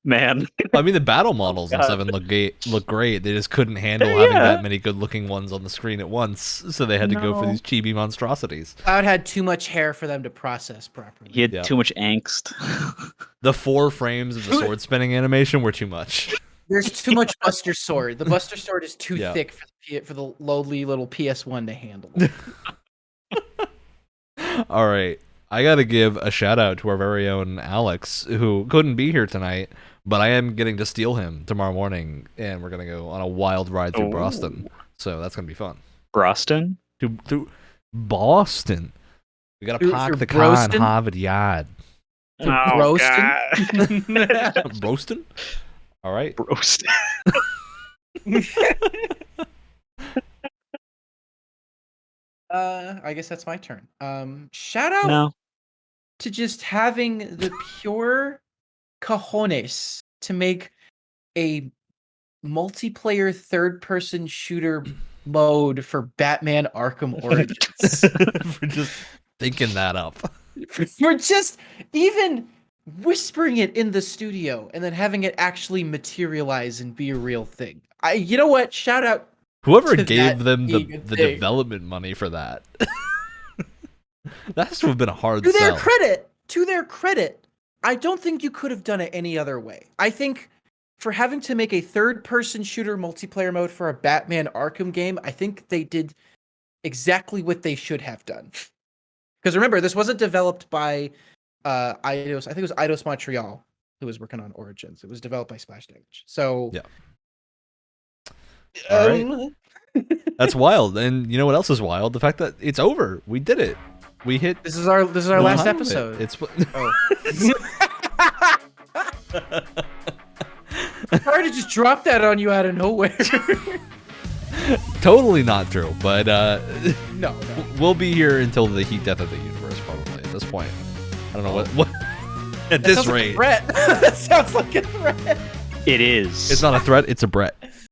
[SPEAKER 2] man,
[SPEAKER 1] I mean the battle models in 7 look great. They just couldn't handle having that many good-looking ones on the screen at once, so they had to go for these chibi monstrosities.
[SPEAKER 3] Cloud had too much hair for them to process properly.
[SPEAKER 2] He had too much angst.
[SPEAKER 1] The 4 frames of the sword spinning animation were too much.
[SPEAKER 3] There's too much Buster Sword. The Buster Sword is too thick for the lowly little PS1 to handle.
[SPEAKER 1] All right. I got to give a shout out to our very own Alex, who couldn't be here tonight, but I am getting to steal him tomorrow morning, and we're going to go on a wild ride through Boston. So that's going to be fun.
[SPEAKER 2] Boston?
[SPEAKER 1] Through Boston. We got to park the car in Harvard Yard.
[SPEAKER 3] Roaston?
[SPEAKER 1] Roaston? All right.
[SPEAKER 2] Roaston.
[SPEAKER 3] I guess that's my turn. Shout out to just having the pure cojones to make a multiplayer third-person shooter mode for Batman Arkham Origins.
[SPEAKER 1] For just thinking that up.
[SPEAKER 3] For just even whispering it in the studio and then having it actually materialize and be a real thing. You know what? Shout out.
[SPEAKER 1] Whoever gave them the development money for that. That has to have been a hard sell.
[SPEAKER 3] To their credit, I don't think you could have done it any other way. I think for having to make a third-person shooter multiplayer mode for a Batman Arkham game, I think they did exactly what they should have done. Because remember, this wasn't developed by Eidos. I think it was Eidos Montreal who was working on Origins. It was developed by Splash Damage. So
[SPEAKER 1] Yeah. All right. That's wild. And you know what else is wild? The fact that it's over. We did it. We hit.
[SPEAKER 3] This is our last
[SPEAKER 1] time of it.
[SPEAKER 3] episode.
[SPEAKER 1] It's
[SPEAKER 3] Oh. Hard to just drop that on you out of nowhere.
[SPEAKER 1] totally not true, but
[SPEAKER 3] No.
[SPEAKER 1] we'll be here until the heat death of the universe, probably at this point. I don't know what at
[SPEAKER 3] That
[SPEAKER 1] this
[SPEAKER 3] sounds like a
[SPEAKER 1] rate.
[SPEAKER 3] threat. That sounds like a threat.
[SPEAKER 2] It is.
[SPEAKER 1] It's not a threat, it's a Brett.